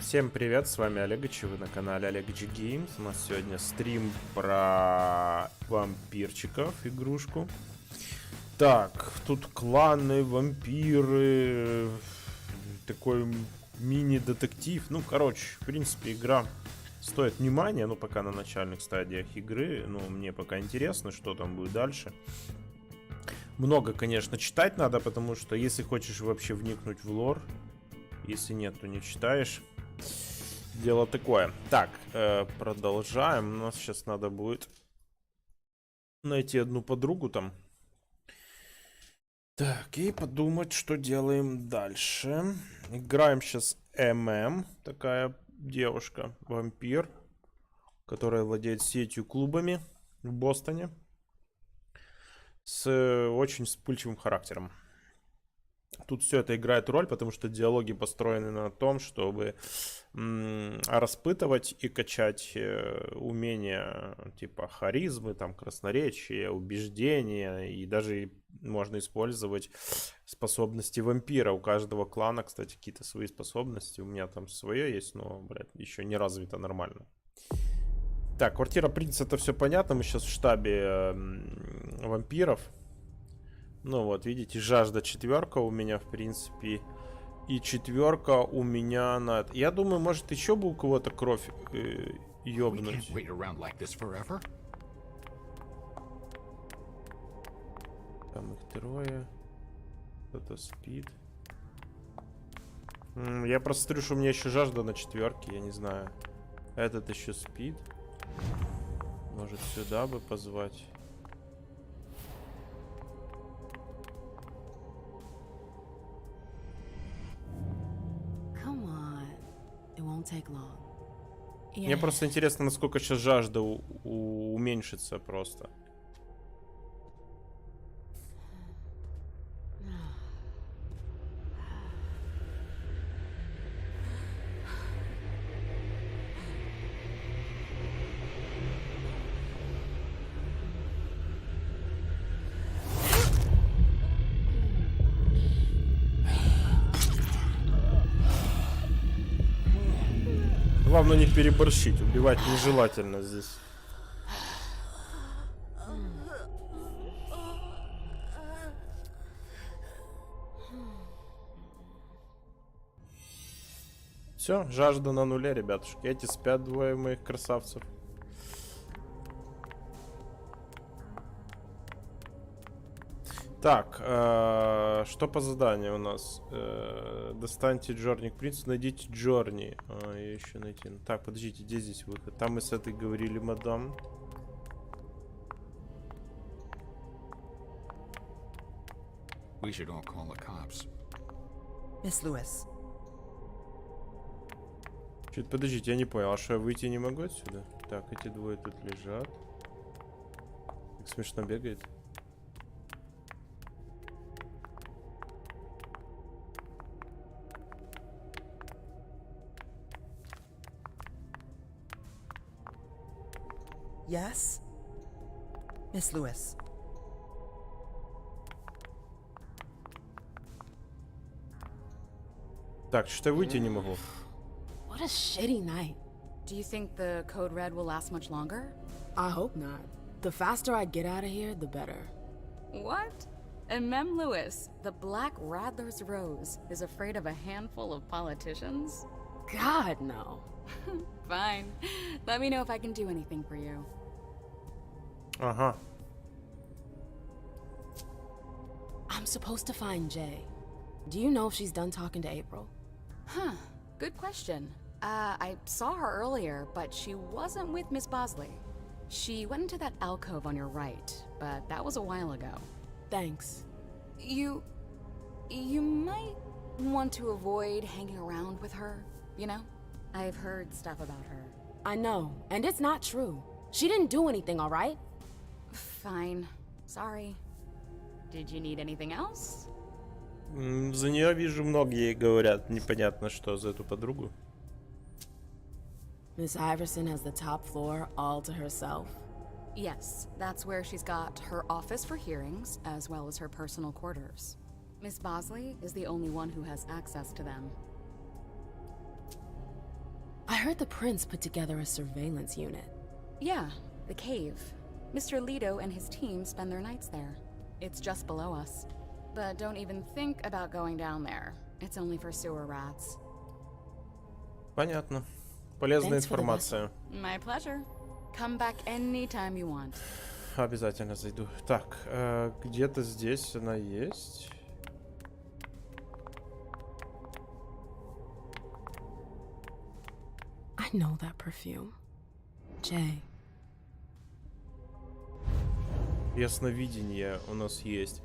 Всем привет, с вами Олегович, вы на канале Олегович Games. У нас сегодня стрим про вампирчиков, игрушку. Так, тут кланы, вампиры, такой мини-детектив. Ну, короче, в принципе, игра стоит внимания, ну, пока на начальных стадиях игры. Ну, мне пока интересно, что там будет дальше. Много, конечно, читать надо, потому что если хочешь вообще вникнуть в лор, если нет, то не читаешь. Дело такое. Так, продолжаем. У нас сейчас надо будет найти одну подругу там. Так, и подумать, что делаем дальше. Играем сейчас ММ. Такая девушка, вампир, которая владеет сетью клубами в Бостоне. С очень вспыльчивым характером. Тут все это играет роль, потому что диалоги построены на том, чтобы распытывать и качать умения типа харизмы, там, красноречия, убеждения. И даже можно использовать способности вампира. У каждого клана, кстати, какие-то свои способности. У меня там свое есть, но, блядь, еще не развито нормально. Так, квартира принца, это все понятно. Мы сейчас в штабе вампиров. Ну вот, видите, жажда 4 у меня, в принципе. И 4 у меня на... Я думаю, может еще бы у кого-то кровь ёбнуть. Там их 3. Кто-то спит. Я просто смотрю, что у меня еще жажда на 4, я не знаю. Этот еще спит. Может сюда бы позвать. Мне просто интересно, насколько сейчас жажда уменьшится просто. Главное не переборщить, убивать нежелательно здесь. Все, жажда на нуле, ребятушки. Эти спят, двое моих красавцев. Так, что по заданию у нас? Достаньте Джорни к принцу, найдите Джорни. Я еще найти. Так, подождите, где здесь выход? Там мы с этой говорили, мадам. We should all call the cops. Miss Lewis. Чуть, подождите, я не понял, а что, я выйти не могу отсюда? Так, эти двое тут лежат. Так смешно бегает. Yes? Miss Lewis. Так, что-то выйти не могу. What a shitty night. Do you think the code red will last much longer? I hope not. The faster I get out of here, the better. What? And Mem Lewis, the Black Rattler's Rose, is afraid of a handful of politicians? God, no. Fine. Let me know if I can do anything for you. Ага. I'm supposed to find Jay. Do you know if she's done talking to April? Huh. Good question. I saw her earlier, but she wasn't with Miss Bosley. She went into that alcove on your right, but that was a while ago. Thanks. You might want to avoid hanging around with her, you know? I've heard stuff about her. I know, and it's not true. She didn't do anything, all right? Fine. Sorry. Did you need anything else? За нее вижу, многие говорят непонятно что за эту подругу. Miss Iverson has the top floor all to herself. Yes, that's where she's got her office for hearings, as well as her personal quarters. Miss Bosley is the only one who has access to them. I heard the prince put together a surveillance unit. Yeah, the cave. Mr. Leto and his team spend their nights there. It's just below us. But don't even think about going down there. It's only for sewer rats. Понятно. Полезная Thanks for the информация. My pleasure. Come back anytime you want. Обязательно зайду. Так, где-то здесь она есть. I know that perfume. Jay. Ясновидение у нас есть.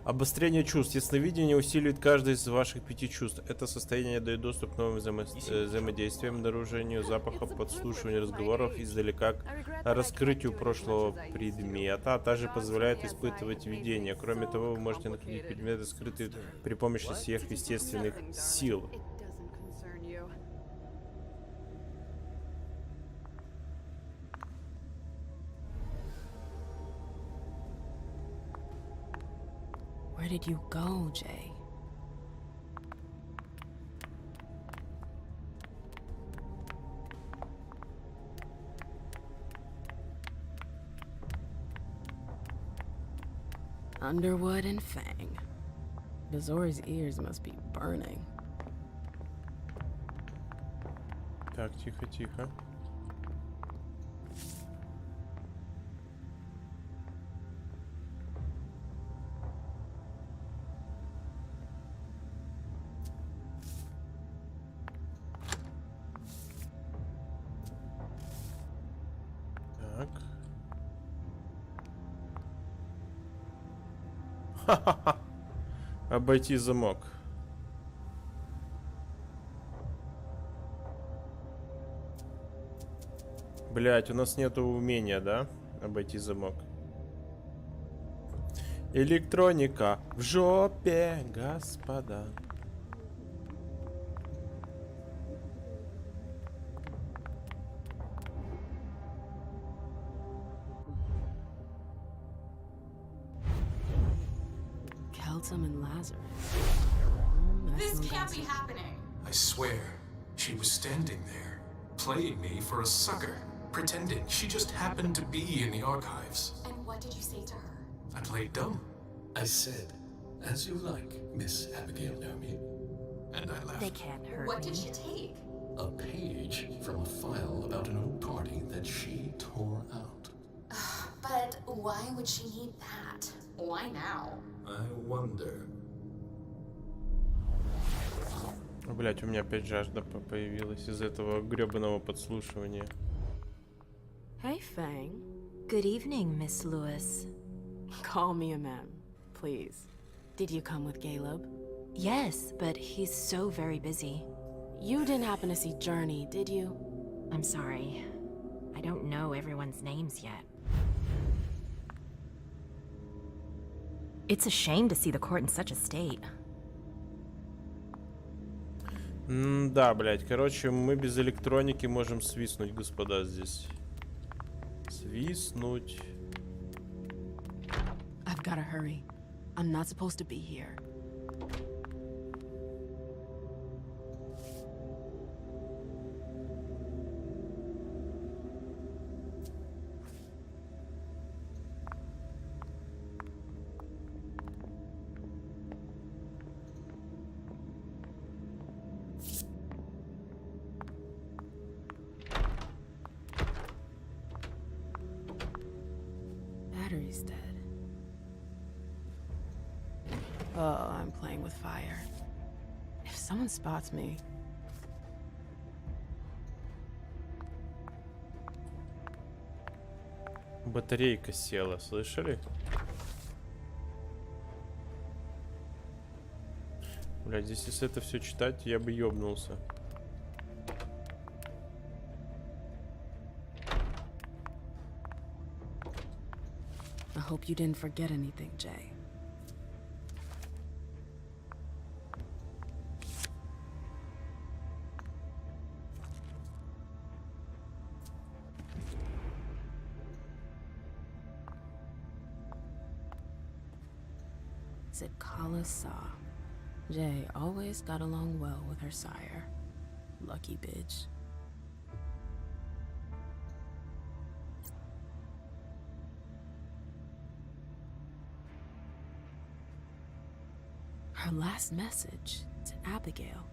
Обострение чувств. Ясновидение усиливает каждое из ваших 5 чувств. Это состояние дает доступ к новым взаимодействиям, обнаружению запахов, подслушиванию разговоров издалека, к раскрытию прошлого предмета, а также позволяет испытывать видение. Кроме того, вы можете находить предметы, скрытые при помощи сверхъестественных сил. Where did you go, Jay? Underwood and Fang. Bazori's ears must be burning. Так, тихо-тихо. Так. Ха-ха-ха. Обойти замок. Блять, у нас нету умения, да? Обойти замок. Электроника в жопе, господа. Keltum and Lazarus. This can't be happening. I swear, she was standing there, playing me for a sucker, pretending she just happened to be in the archives. And what did you say to her? I played dumb. I said, "As you like, Miss Abigail Naomi." And I left. They can't hurt What me. did she take? A page from a file about an old party that she tore out. But why would she need that? Why now? I wonder. Блять, у меня опять жажда появилась из этого гребаного подслушивания. Hey, Fang. Good evening, Miss Lewis. Call me a ma'am, please. Did you come with Caleb? Yes, but he's so very busy. You didn't happen to see Journey, did you? I'm sorry. I don't know everyone's names yet. It's a shame to see the court in such a state. Да, блять, короче, мы без электроники можем свистнуть, господа, здесь. Свистнуть. I've gotta hurry. I'm not supposed to be here. Battery's dead. Oh, I'm playing with fire. If someone spots me... Батарейка села, слышали? Блядь, здесь если это все читать, я бы ёбнулся. I hope you didn't forget anything, Jay. Zitkala saw. Jay always got along well with her sire. Lucky bitch. Her last message to Abigail.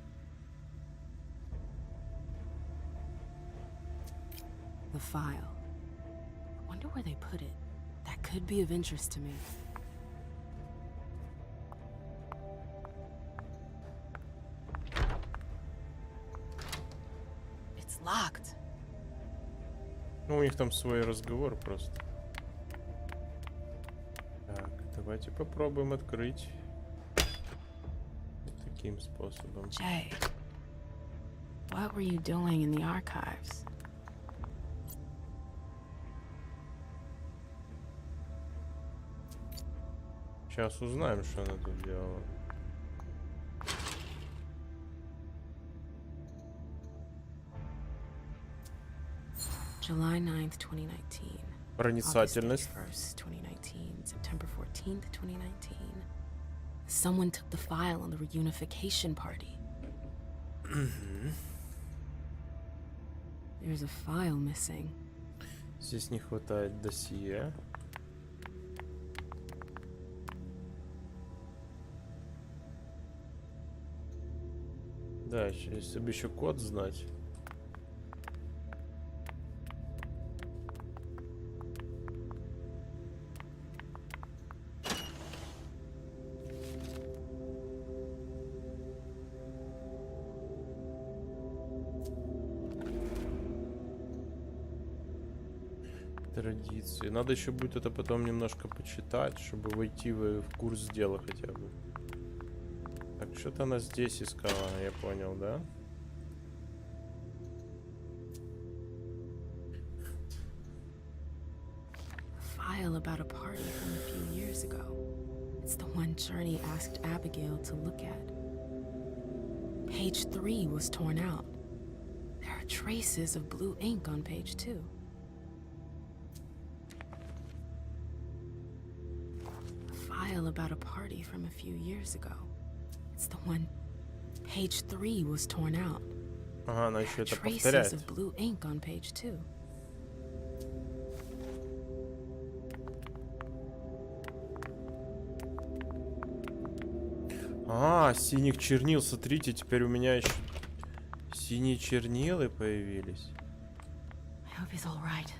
The file. I wonder where they put it. That could be of interest to me. It's locked. Ну, у них там свой разговор просто. Так, давайте попробуем открыть. Вот таким способом. Jay, what were you doing in the archives? Сейчас узнаем, что она тут делала. July 9th, 2019. Проницательность. August 1st, 2019. September 14th, 2019. Someone took the file on the reunification party. There's a file missing. Здесь не хватает досье. Да, если бы еще код знать. Традиции. Надо еще будет это потом немножко почитать, чтобы войти в курс дела хотя бы. Так, что-то она здесь искала, я понял, да? File about a party from a few years ago. It's the one Journey asked Abigail to look at. Page 3 was torn out. There are traces of blue ink on page 2. A file about a party from a few years ago. It's the one. Page 3 was torn out. Ага, она еще это Traces повторяет. of blue ink on page 2. А, синих чернил, смотрите, теперь у меня еще синие чернилы появились. I hope he's all right.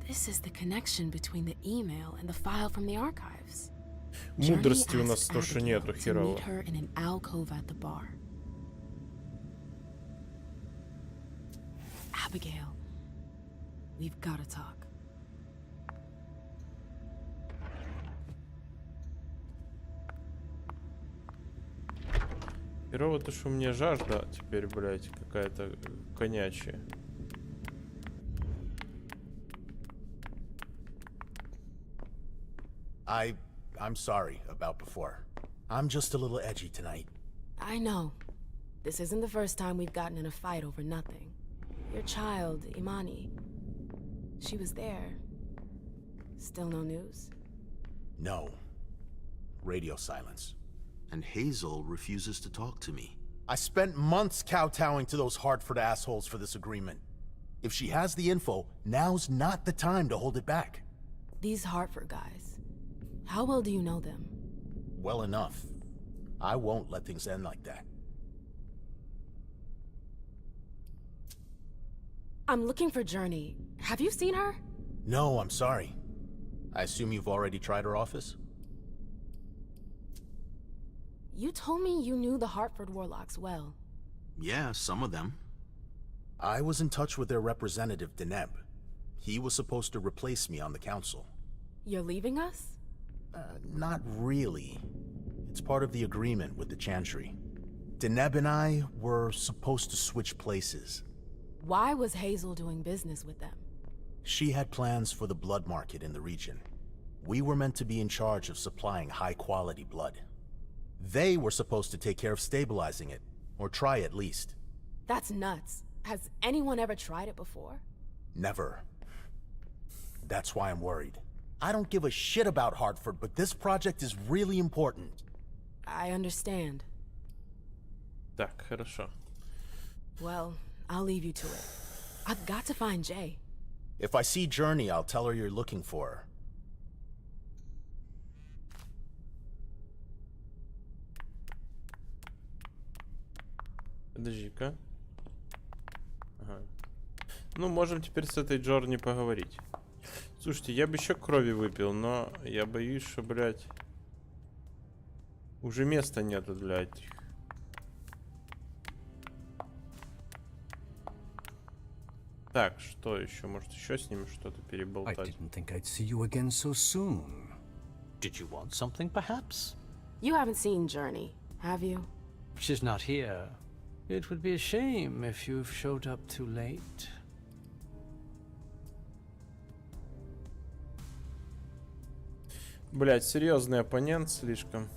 This is the connection between the email and the file from the archives. Мудрости у Journey нас asked то, что нету, Abigail to херово. meet her in an alcove at the bar. Abigail, we've got to talk. Херово то, что у меня жажда теперь, блядь, какая-то конячая. I'm sorry about before. I'm just a little edgy tonight. I know. This isn't the first time we've gotten in a fight over nothing. Your child, Imani, she was there. Still no news? No. Radio silence. And Hazel refuses to talk to me. I spent months kowtowing to those Hartford assholes for this agreement. If she has the info, now's not the time to hold it back. These Hartford guys, how well do you know them? Well enough. I won't let things end like that. I'm looking for Journey. Have you seen her? No, I'm sorry. I assume you've already tried her office? You told me you knew the Hartford Warlocks well. Yeah, some of them. I was in touch with their representative, Deneb. He was supposed to replace me on the council. You're leaving us? Not really. It's part of the agreement with the Chantry. Deneb and I were supposed to switch places. Why was Hazel doing business with them? She had plans for the blood market in the region. We were meant to be in charge of supplying high-quality blood. They were supposed to take care of stabilizing it, or try at least. That's nuts. Has anyone ever tried it before? Never. That's why I'm worried. I don't give a shit about Hartford, but this project is really important. I understand. Так, хорошо. Well, I'll leave you to it. I've got to find Jay. If I see Journey, I'll tell her you're looking for her. Подожди-ка. Ага. Ну, можем теперь с этой Джорни поговорить. Слушайте, я бы еще крови выпил, но я боюсь, что, блядь, уже места нету для этих. Так, что еще? Может, еще с ними что-то I переболтать? didn't think I'd see you again so soon. Did you want something, perhaps? You haven't seen Journey, have you? She's not here. It would be a shame if you've showed up too late. Блядь, серьезный оппонент слишком.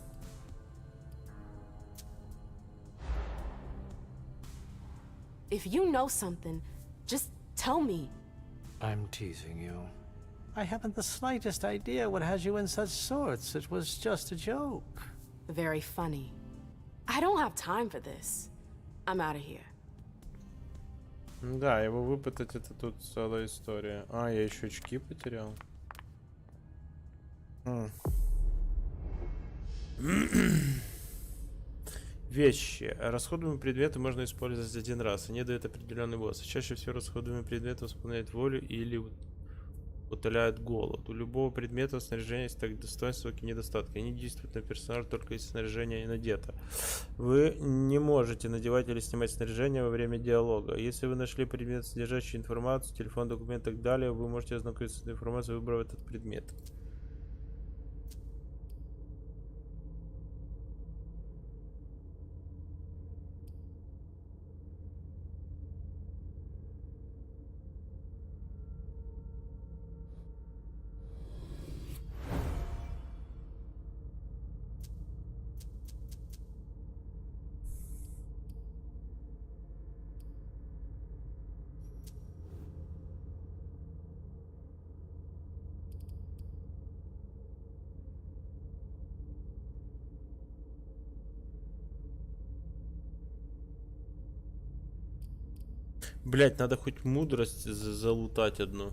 If you know something, just tell me. I'm teasing you. I haven't the slightest idea what has you in such sorts. It was just a joke. Very funny. I don't have time for this. I'm out of here. Да, его выпытать — это тут целая история. А, я еще очки потерял. Вещи. Расходуемые предметы можно использовать один раз. Они дают определенный бонус. Чаще всего расходуемые предметы восполняют волю или утоляют голод. У любого предмета снаряжения есть так достоинства, как и недостатки. Они действуют на персонажа только если снаряжение надето. Вы не можете надевать или снимать снаряжение во время диалога. Если вы нашли предмет, содержащий информацию, телефон, документ и так далее, вы можете ознакомиться с этой информацией, выбрав этот предмет. Блять, надо хоть мудрость залутать одну.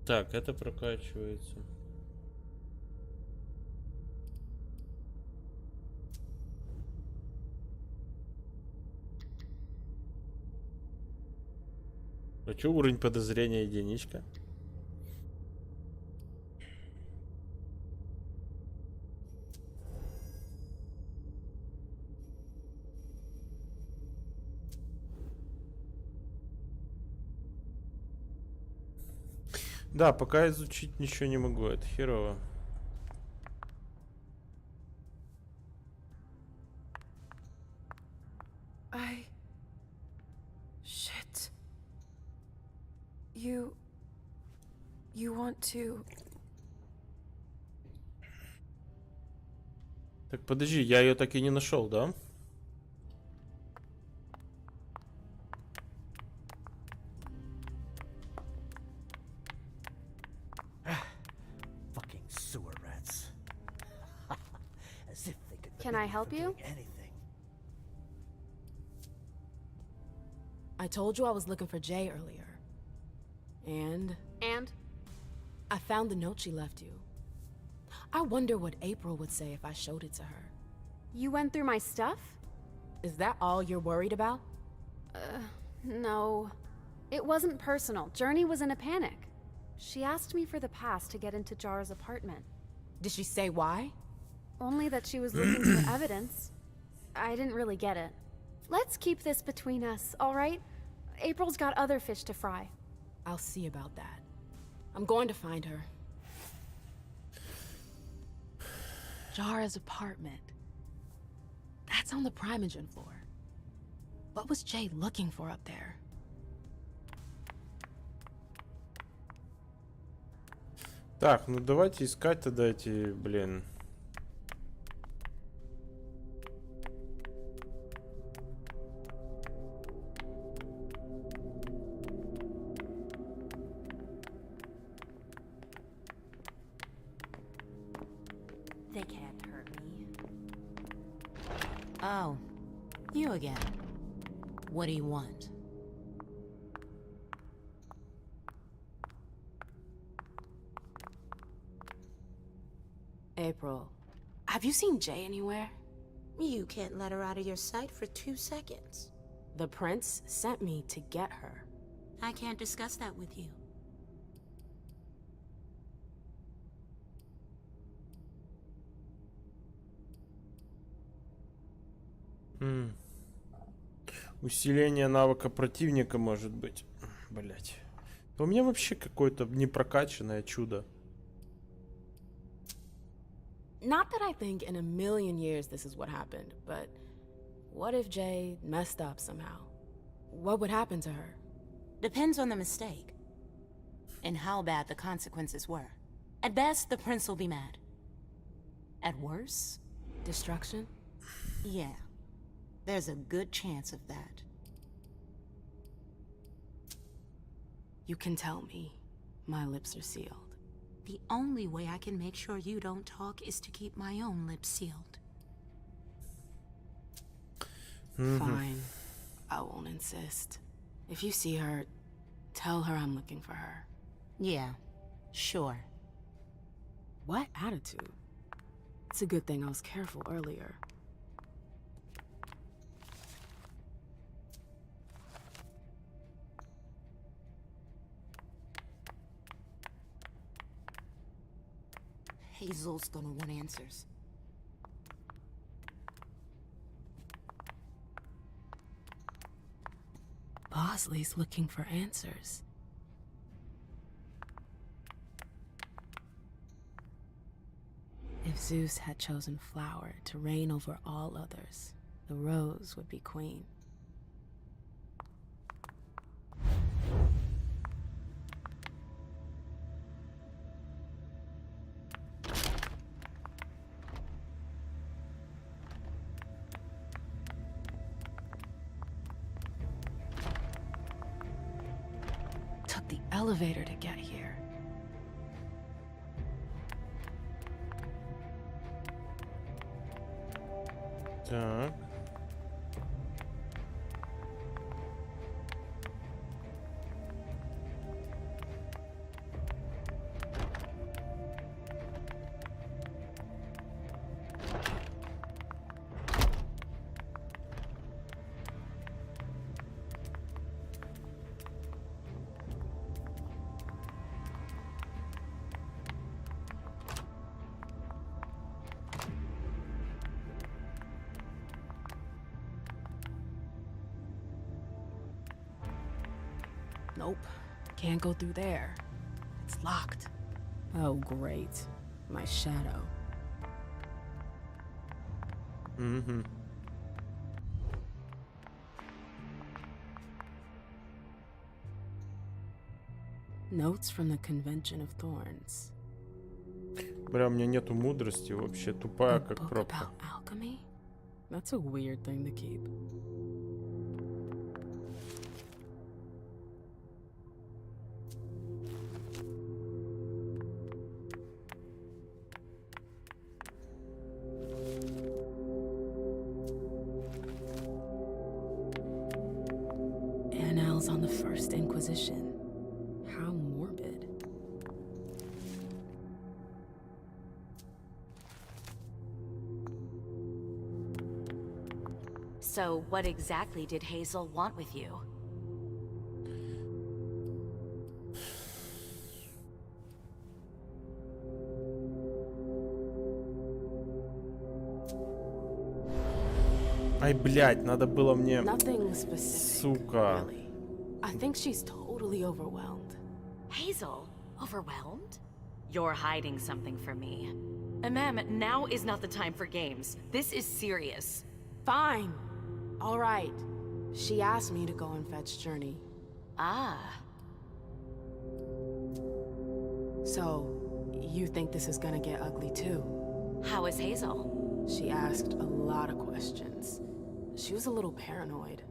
Так, это прокачивается. А чё уровень подозрения единичка? Да, пока изучить ничего не могу, это херово. Shit. You want to... Так, подожди, я ее так и не нашел, да? Fucking sewer rats. As if they could Can I help you? anything. I told you I was looking for Jay earlier. And I found the note she left you. I wonder what April would say if I showed it to her. You went through my stuff? Is that all you're worried about? No. It wasn't personal. Journey was in a panic. She asked me for the pass to get into Jar's apartment. Did she say why? Only that she was looking for evidence. I didn't really get it. Let's keep this between us, all right? April's got other fish to fry. I'll see about that. I'm going to find her. Jar's apartment. That's on the Primogen floor. What was Jay looking for up there? Так, ну давайте искать тогда эти, блин. Oh, you again. What do you want? April, have you seen Jay anywhere? You can't let her out of your sight for 2 seconds. The prince sent me to get her. I can't discuss that with you. Усиление навыка противника может быть. Блять. У меня вообще какое-то непрокачанное чудо. Not that I think in a million years this is what happened, but what if Jay messed up somehow? What would happen to her? Depends on the mistake. And how bad the consequences were. At best, the prince will be mad. At worst, destruction? Yeah. There's a good chance of that. You can tell me. My lips are sealed. The only way I can make sure you don't talk is to keep my own lips sealed. Fine. I won't insist. If you see her, tell her I'm looking for her. Yeah, sure. What attitude? It's a good thing I was careful earlier. Hazel's gonna want answers. Bosley's looking for answers. If Zeus had chosen flower to reign over all others, the rose would be queen. Took the elevator to get here. Так. Nope, can't go through there. It's locked. Oh, great. My shadow. Mm-hmm. Notes from the Convention of Thorns. Бля, у меня нету мудрости, вообще тупая, A как book пробка. about alchemy? That's a weird thing to keep. Annals on the First Inquisition. How morbid. So, what exactly did Hazel want with you? Ай, блядь, надо было мне... Nothing specific, Сука. really. I think she's totally overwhelmed. Hazel? Overwhelmed? You're hiding something from me. Ma'am, now is not the time for games. This is serious. Fine. All right. She asked me to go and fetch Journey. Ah. So, you think this is gonna get ugly too? How is Hazel? She asked a lot of questions. She was a little paranoid.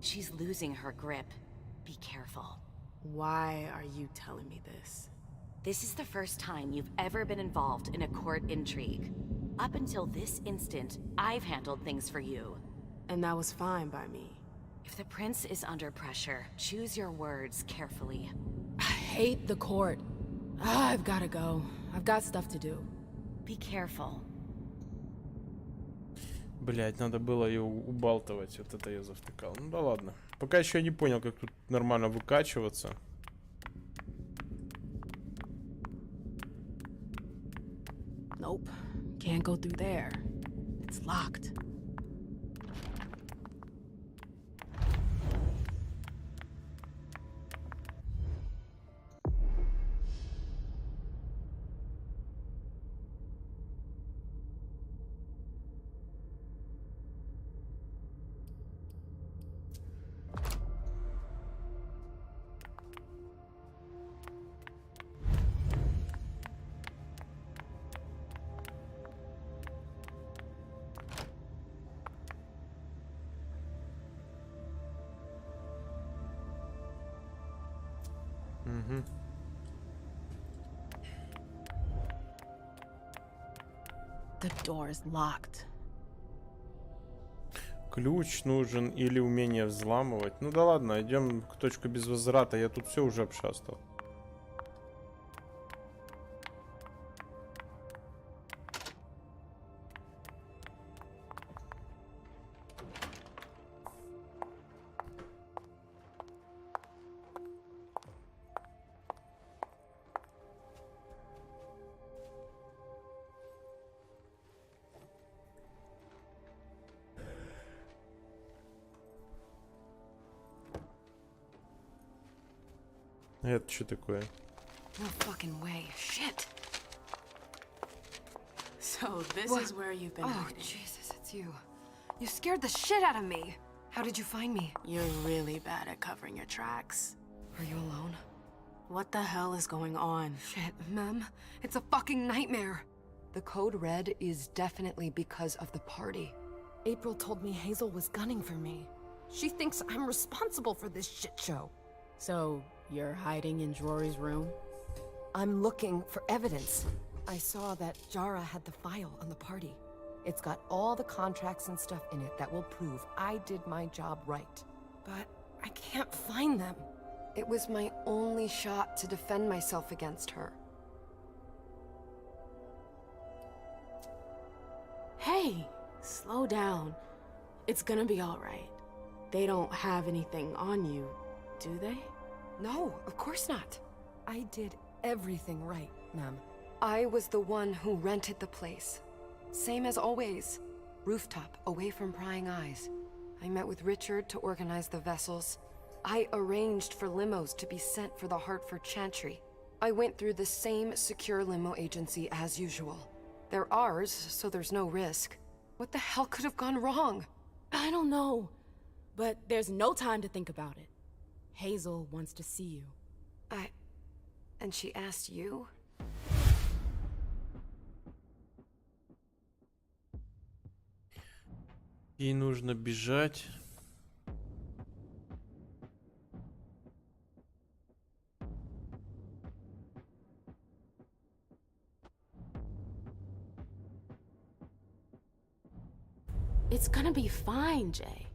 She's losing her grip. Be careful. Why are you telling me this? This is the first time you've ever been involved in a court intrigue. Up until this instant, I've handled things for you. And that was fine by me. If the prince is under pressure, choose your words carefully. I hate the court. I've gotta go. I've got stuff to do. Be careful. Блять, надо было ее убалтывать. Вот это я завтыкал. Ну да ладно. Пока еще не понял, как тут нормально выкачиваться. Nope. Can't go through there. It's locked. The door is locked. Ключ нужен или умение взламывать. Ну да ладно, идем к точке без возврата. Я тут все уже обшастал. Это что такое? No fucking way. Shit. So this is where you've been hiding. Jesus, it's you. You scared the shit out of me. How did you find me? You're really bad at covering your tracks. Are you alone? What the hell is going on? Shit, Mem. It's a fucking nightmare. The code red is definitely because of the party. April told me Hazel was gunning for me. She thinks I'm responsible for this shit show. So, you're hiding in Drury's room? I'm looking for evidence. I saw that Jara had the file on the party. It's got all the contracts and stuff in it that will prove I did my job right. But I can't find them. It was my only shot to defend myself against her. Hey, slow down. It's gonna be all right. They don't have anything on you, do they? No, of course not. I did everything right, Mem. I was the one who rented the place. Same as always. Rooftop, away from prying eyes. I met with Richard to organize the vessels. I arranged for limos to be sent for the Hartford Chantry. I went through the same secure limo agency as usual. They're ours, so there's no risk. What the hell could have gone wrong? I don't know. But there's no time to think about it. Hazel wants to see you. And she asked you? Ей нужно бежать. It's gonna be fine, Jay.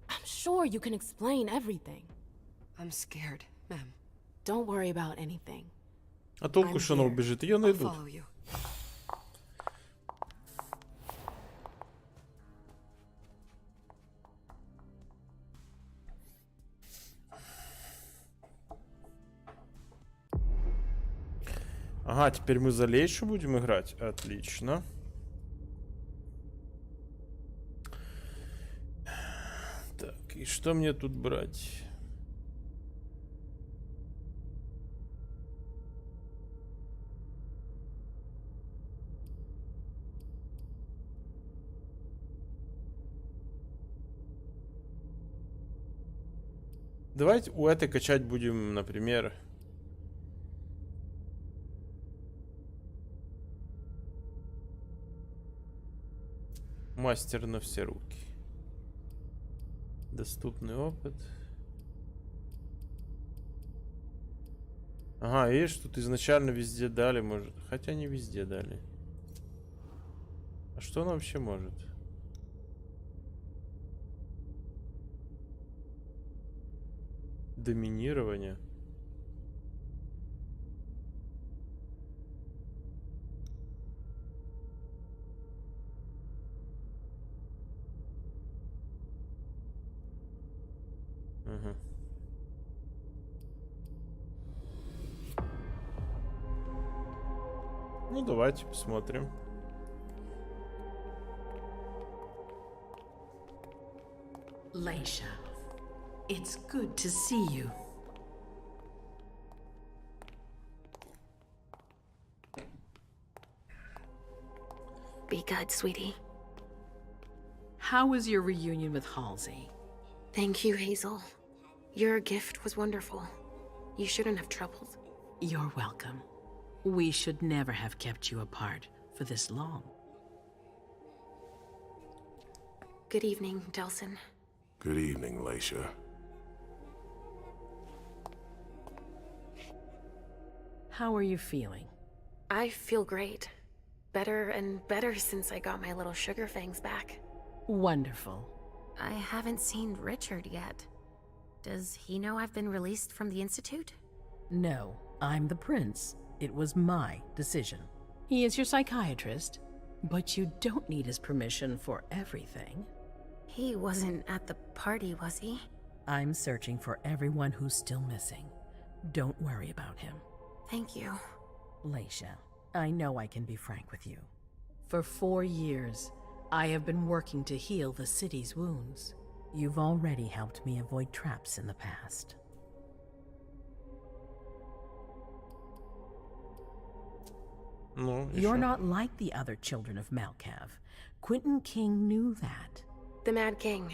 I'm sure you can explain everything. I'm scared, Mem. Don't worry about anything. А толку, что она убежит? Ее найдут. Ага, теперь мы за Лейшу будем играть. Отлично. Так, и что мне тут брать? Давайте у этой качать будем, например... Мастер на все руки. Доступный опыт. Ага, видишь, тут изначально везде дали, может. Хотя не везде дали. А что она вообще может? Доминирование. Ага. Ну, давайте посмотрим. Leisha, it's good to see you. Be good, sweetie. How was your reunion with Halsey? Thank you, Hazel. Your gift was wonderful. You shouldn't have troubled. You're welcome. We should never have kept you apart for this long. Good evening, Delson. Good evening, Leisha. How are you feeling? I feel great. Better and better since I got my little sugar fangs back. Wonderful. I haven't seen Richard yet. Does he know I've been released from the Institute? No, I'm the prince. It was my decision. He is your psychiatrist, but you don't need his permission for everything. He wasn't at the party, was he? I'm searching for everyone who's still missing. Don't worry about him. Thank you. Leisha, I know I can be frank with you. For 4 years, I have been working to heal the city's wounds. You've already helped me avoid traps in the past. No, You're not like the other children of Malkav. Quentin King knew that. The Mad King.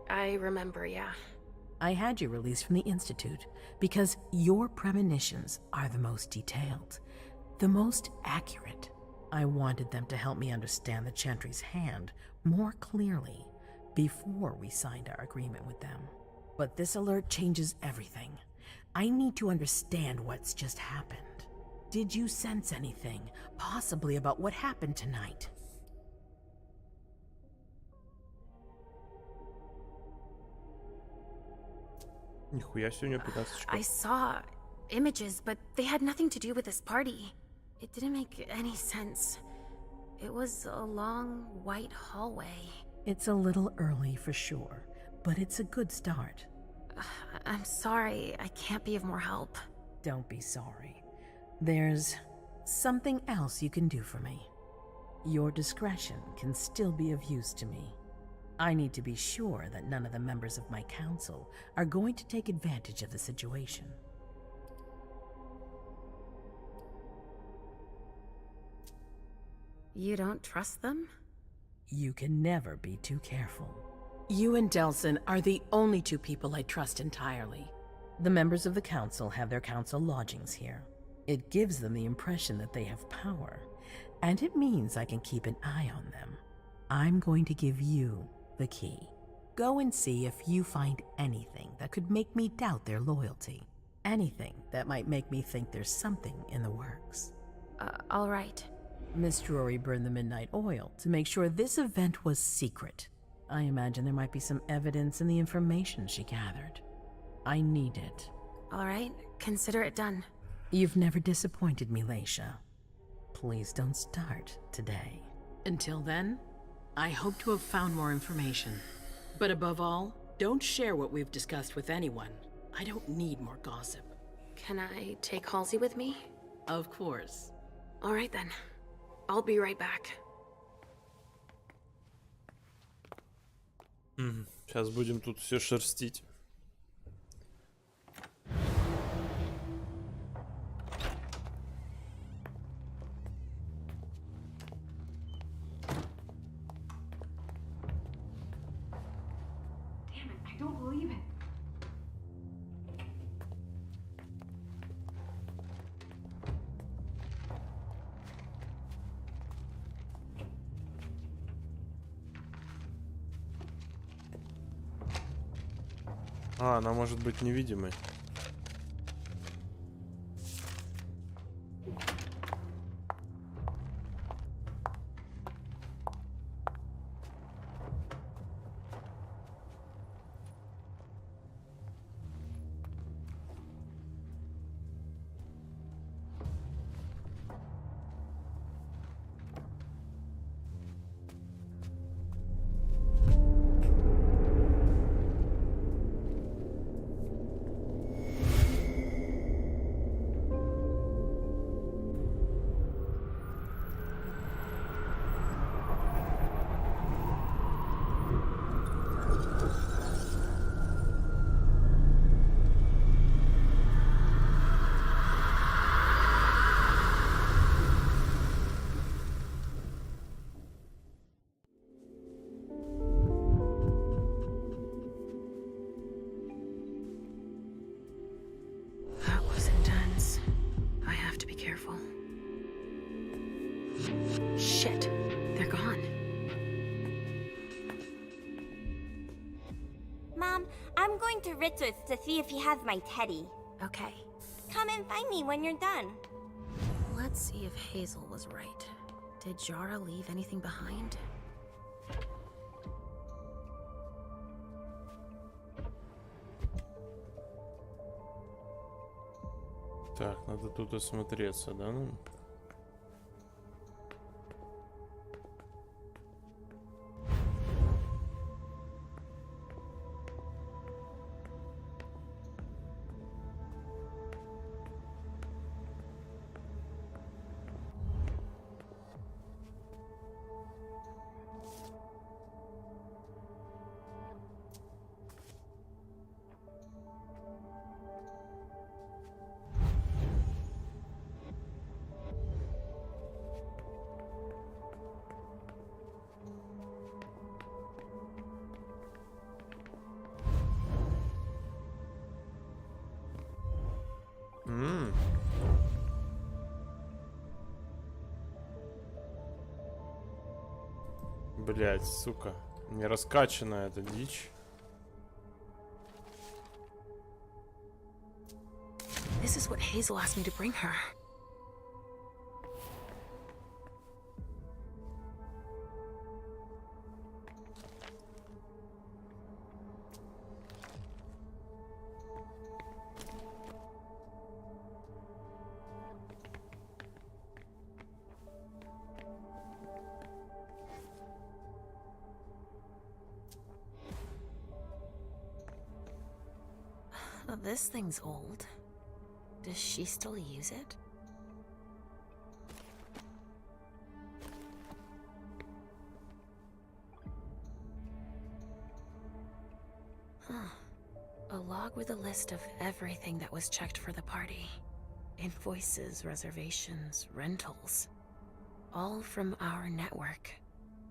I remember, yeah. I had you released from the Institute because your premonitions are the most detailed, the most accurate. I wanted them to help me understand the Chantry's hand more clearly before we signed our agreement with them. But this alert changes everything. I need to understand what's just happened. Did you sense anything, possibly about what happened tonight? Нихуя себе у неё 15 очков. I saw images, but they had nothing to do with this party. It didn't make any sense. It was a long, white hallway. It's a little early for sure, but it's a good start. I'm sorry, I can't be of more help. Don't be sorry. There's something else you can do for me. Your discretion can still be of use to me. I need to be sure that none of the members of my council are going to take advantage of the situation. You don't trust them? You can never be too careful. You and Delson are the only two people I trust entirely. The members of the council have their council lodgings here. It gives them the impression that they have power, and it means I can keep an eye on them. I'm going to give you the key. Go and see if you find anything that could make me doubt their loyalty. Anything that might make me think there's something in the works. All right. Miss Drury burned the midnight oil to make sure this event was secret. I imagine there might be some evidence in the information she gathered. I need it. All right, consider it done. You've never disappointed me, Leisha. Please don't start today. Until then, I hope to have found more information. But above all, don't share what we've discussed with anyone. I don't need more gossip. Can I take Halsey with me? Of course. All right then. I'll be right back. Сейчас будем тут все шерстить. Damn it, I don't believe it. А, она может быть невидимой. Mom, I'm going to Ritzer's to see if he has my teddy. Okay. Come and find me when you're done. Let's see if Hazel was right. Did Jara leave anything behind? Так, надо тут осмотреться, да? Ну? Блять, сука. Не раскачана эта дичь. This is what Hazel asked me to bring her. This thing's old. Does she still use it? Huh. A log with a list of everything that was checked for the party. Invoices, reservations, rentals. All from our network.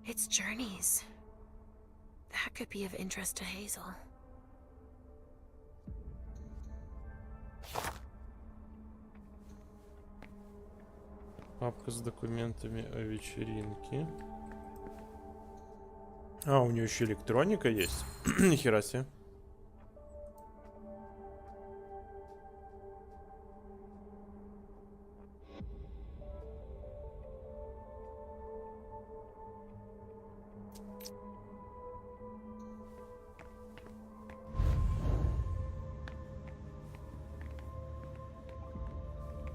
It's journeys. That could be of interest to Hazel. Папка с документами о вечеринке. А, у нее еще электроника есть. Нихера себе.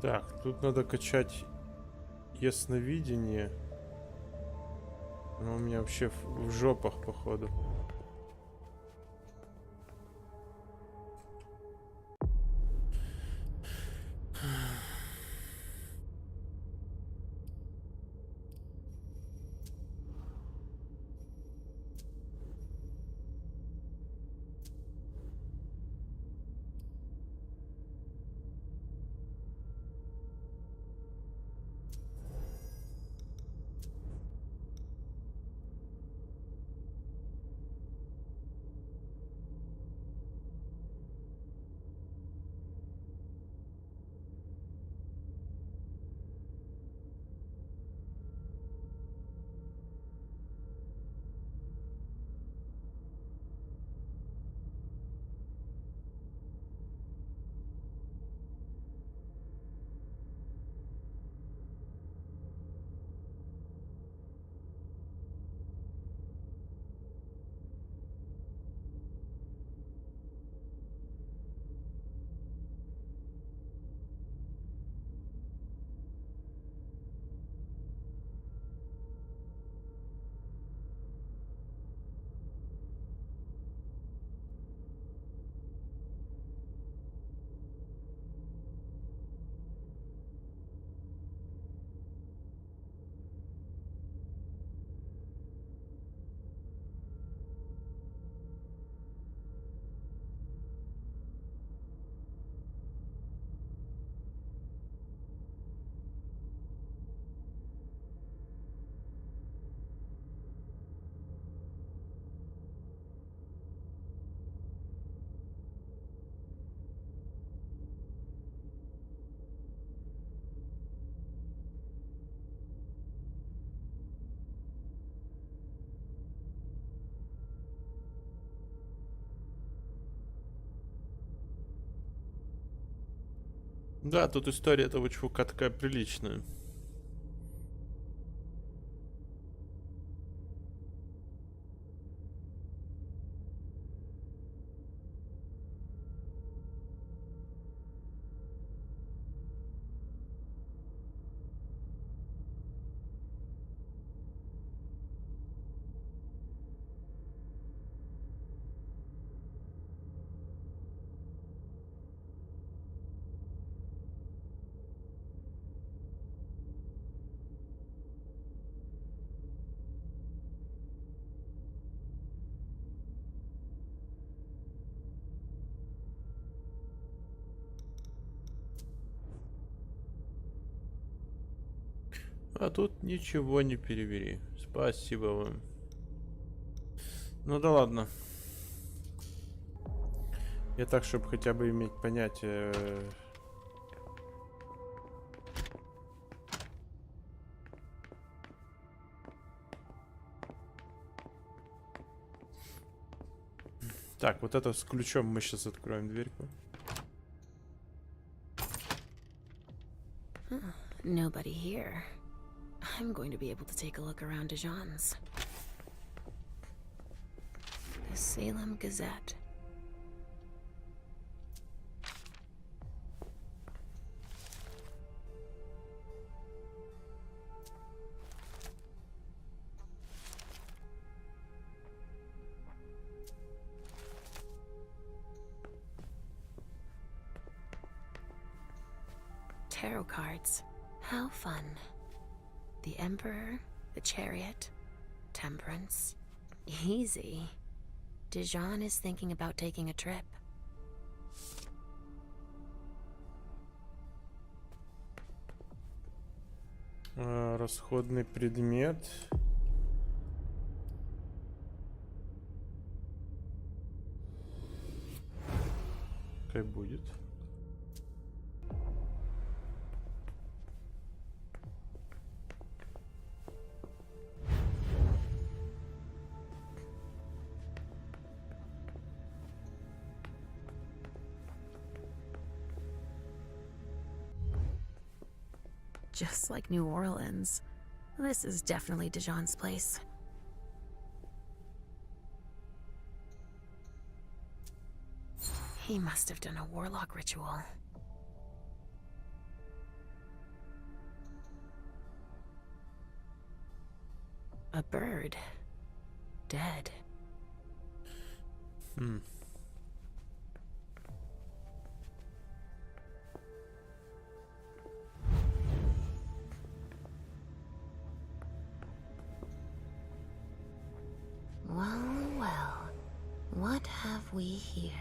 Так, тут надо качать ясновидение. Но у меня вообще в жопах, походу. Да, тут история этого чувака такая приличная. А тут ничего не перевери. Спасибо вам. Ну да ладно. Я так, чтобы хотя бы иметь понятие. Так, вот это с ключом мы сейчас откроем дверьку. Nobody here. I'm going to be able to take a look around Dijon's. The Salem Gazette. Tarot cards. How fun. The Emperor, the Chariot, Temperance. Easy. Dijon is thinking about taking a trip. Расходный предмет. Как будет? Just like New Orleans. This is definitely Dijon's place. He must have done a warlock ritual. A bird. Dead. Well, well. What have we here?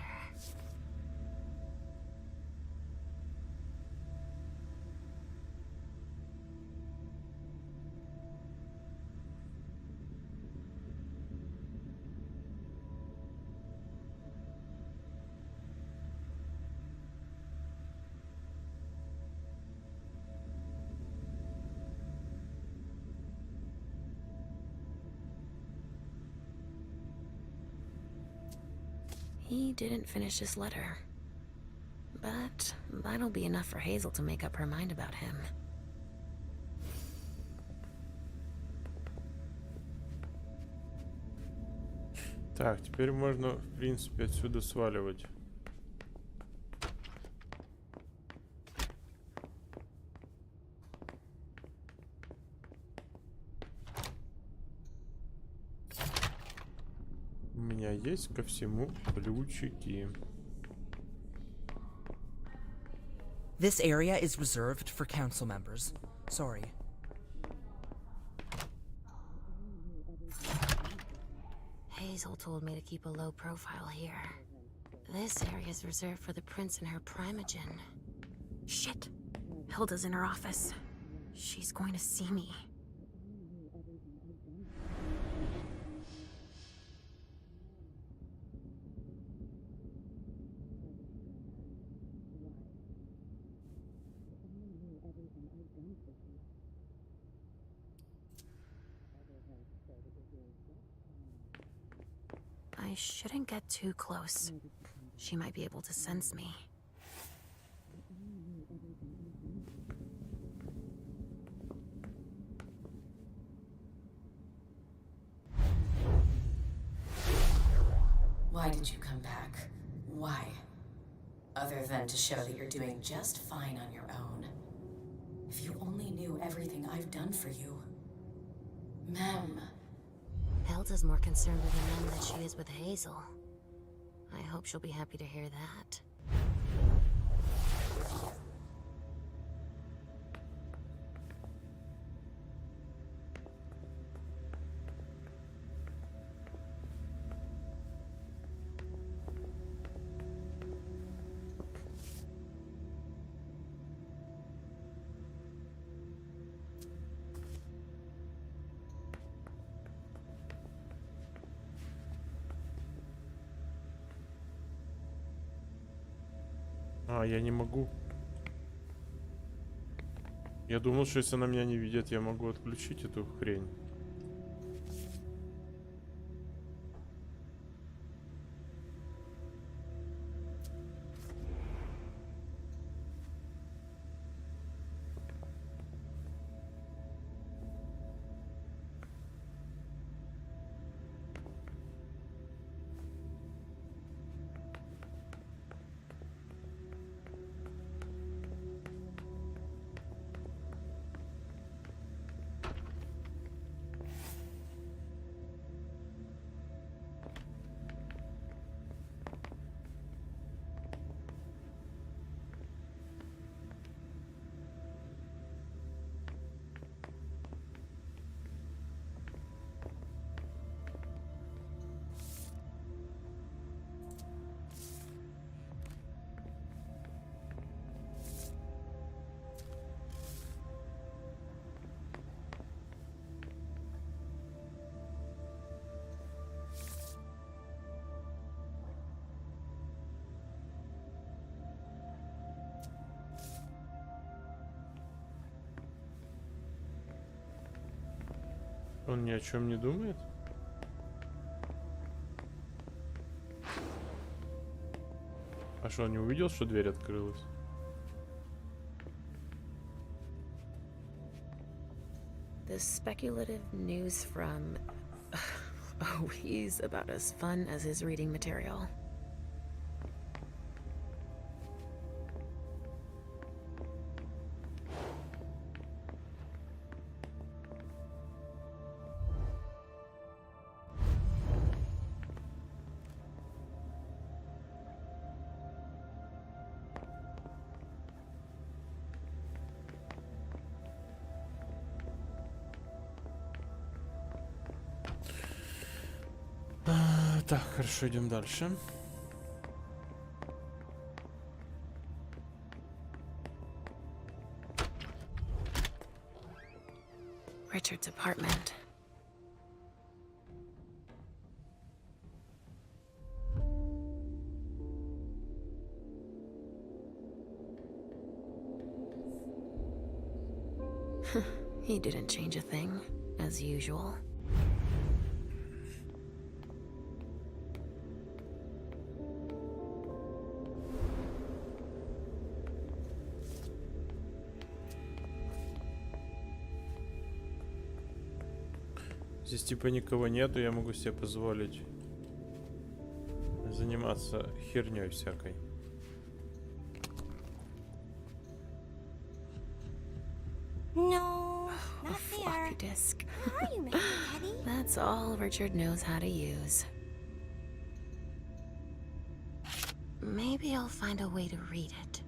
He didn't finish his letter. But that'll be enough for Hazel to make up her mind about him. Так, теперь можно, в принципе, отсюда сваливать. У меня есть ко всему ключики. This area is reserved for council members. Sorry. Hazel told me to keep a low profile here. This area is reserved for the prince and her primogen. Shit! Hilda's in her office. She's going to see me. I shouldn't get too close. She might be able to sense me. Why did you come back? Why? Other than to show that you're doing just fine on your own. If you only knew everything I've done for you. Ma'am. Hilda's more concerned with Mem than she is with Hazel. I hope she'll be happy to hear that. А, я не могу. Я думал, что если она меня не видит, я могу отключить эту хрень. Он ни о чем не думает? А что, он не увидел, что дверь открылась? The speculative news from... Oh, he's about as fun as his reading material. Так, хорошо, идем дальше. Richard's apartment. He didn't change a thing, as usual. Здесь типа никого нету, я могу себе позволить заниматься херней всякой. No, not there. Floppy disk. Where are you, Mr. Teddy? That's all Richard knows how to use. Maybe I'll find a way to read it.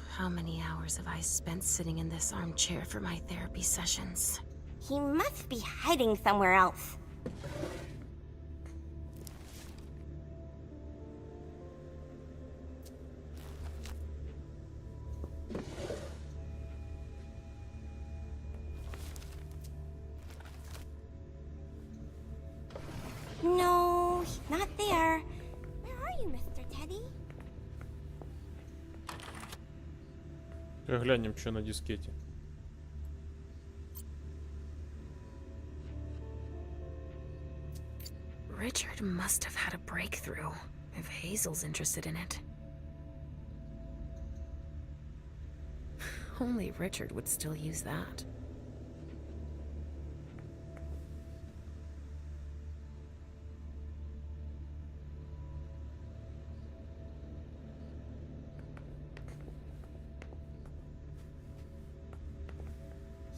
How many hours have I spent sitting in this armchair for my therapy sessions? He must be hiding somewhere else. No, he's not there. Where are you, Mr. Teddy? Глянем, что на дискете. Richard must have had a breakthrough, if Hazel's interested in it. Only Richard would still use that.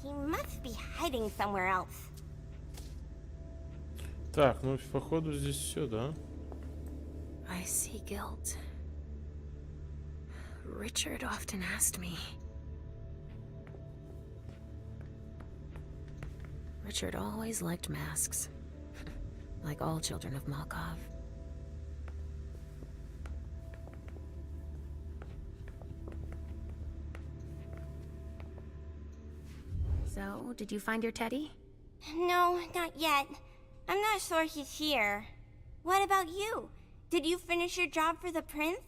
He must be hiding somewhere else. Так, ну походу здесь все, да? I see guilt. Richard often asked me. Richard always liked masks. Like all children of Malkov. So, did you find your teddy? No, not yet. I'm not sure he's here. What about you? Did you finish your job for the prince?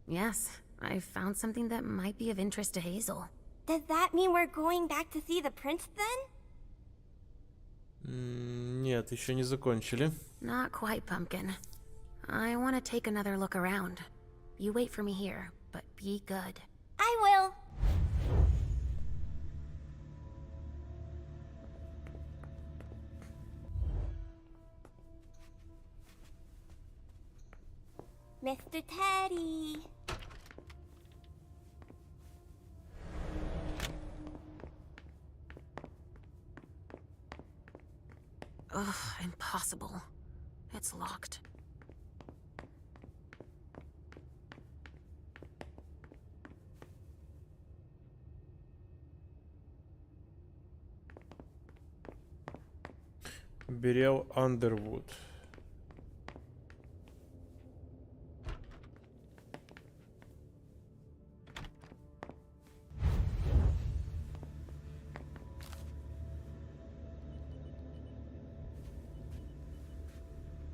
Yes, I found something that might be of interest to Hazel. Does that mean we're going back to see the prince then? Нет, еще не закончили. Not quite, Pumpkin. I want to take another look around. You wait for me here, but be good. I will. Mr. Teddy. Ugh, impossible. It's locked. Берел Андервуд.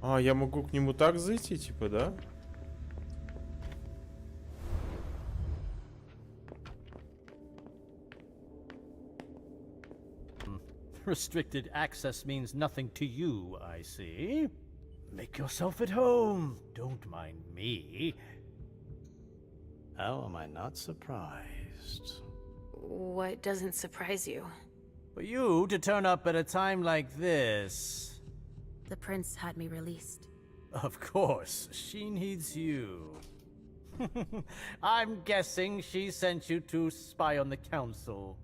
А, я могу к нему так зайти, типа, да? Restricted access means nothing to you, I see. Make yourself at home. Don't mind me. How am I not surprised? What doesn't surprise you? For you to turn up at a time like this. The prince had me released. Of course, she needs you. I'm guessing she sent you to spy on the council.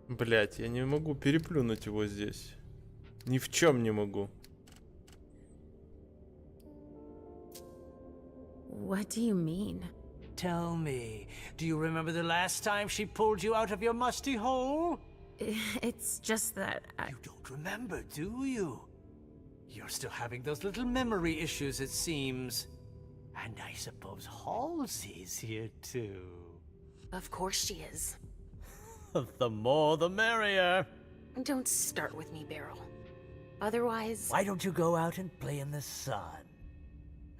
Блять, я не могу переплюнуть его здесь. Ни в чем не могу. What do you mean? Tell me, do you remember the last time she pulled you out of your musty hole? It's just that You don't remember, do you? You're still having those little memory issues, it seems. And I suppose Halsey's here too. Of course she is. The more the merrier. Don't start with me, Beryl. Otherwise... Why don't you go out and play in the sun?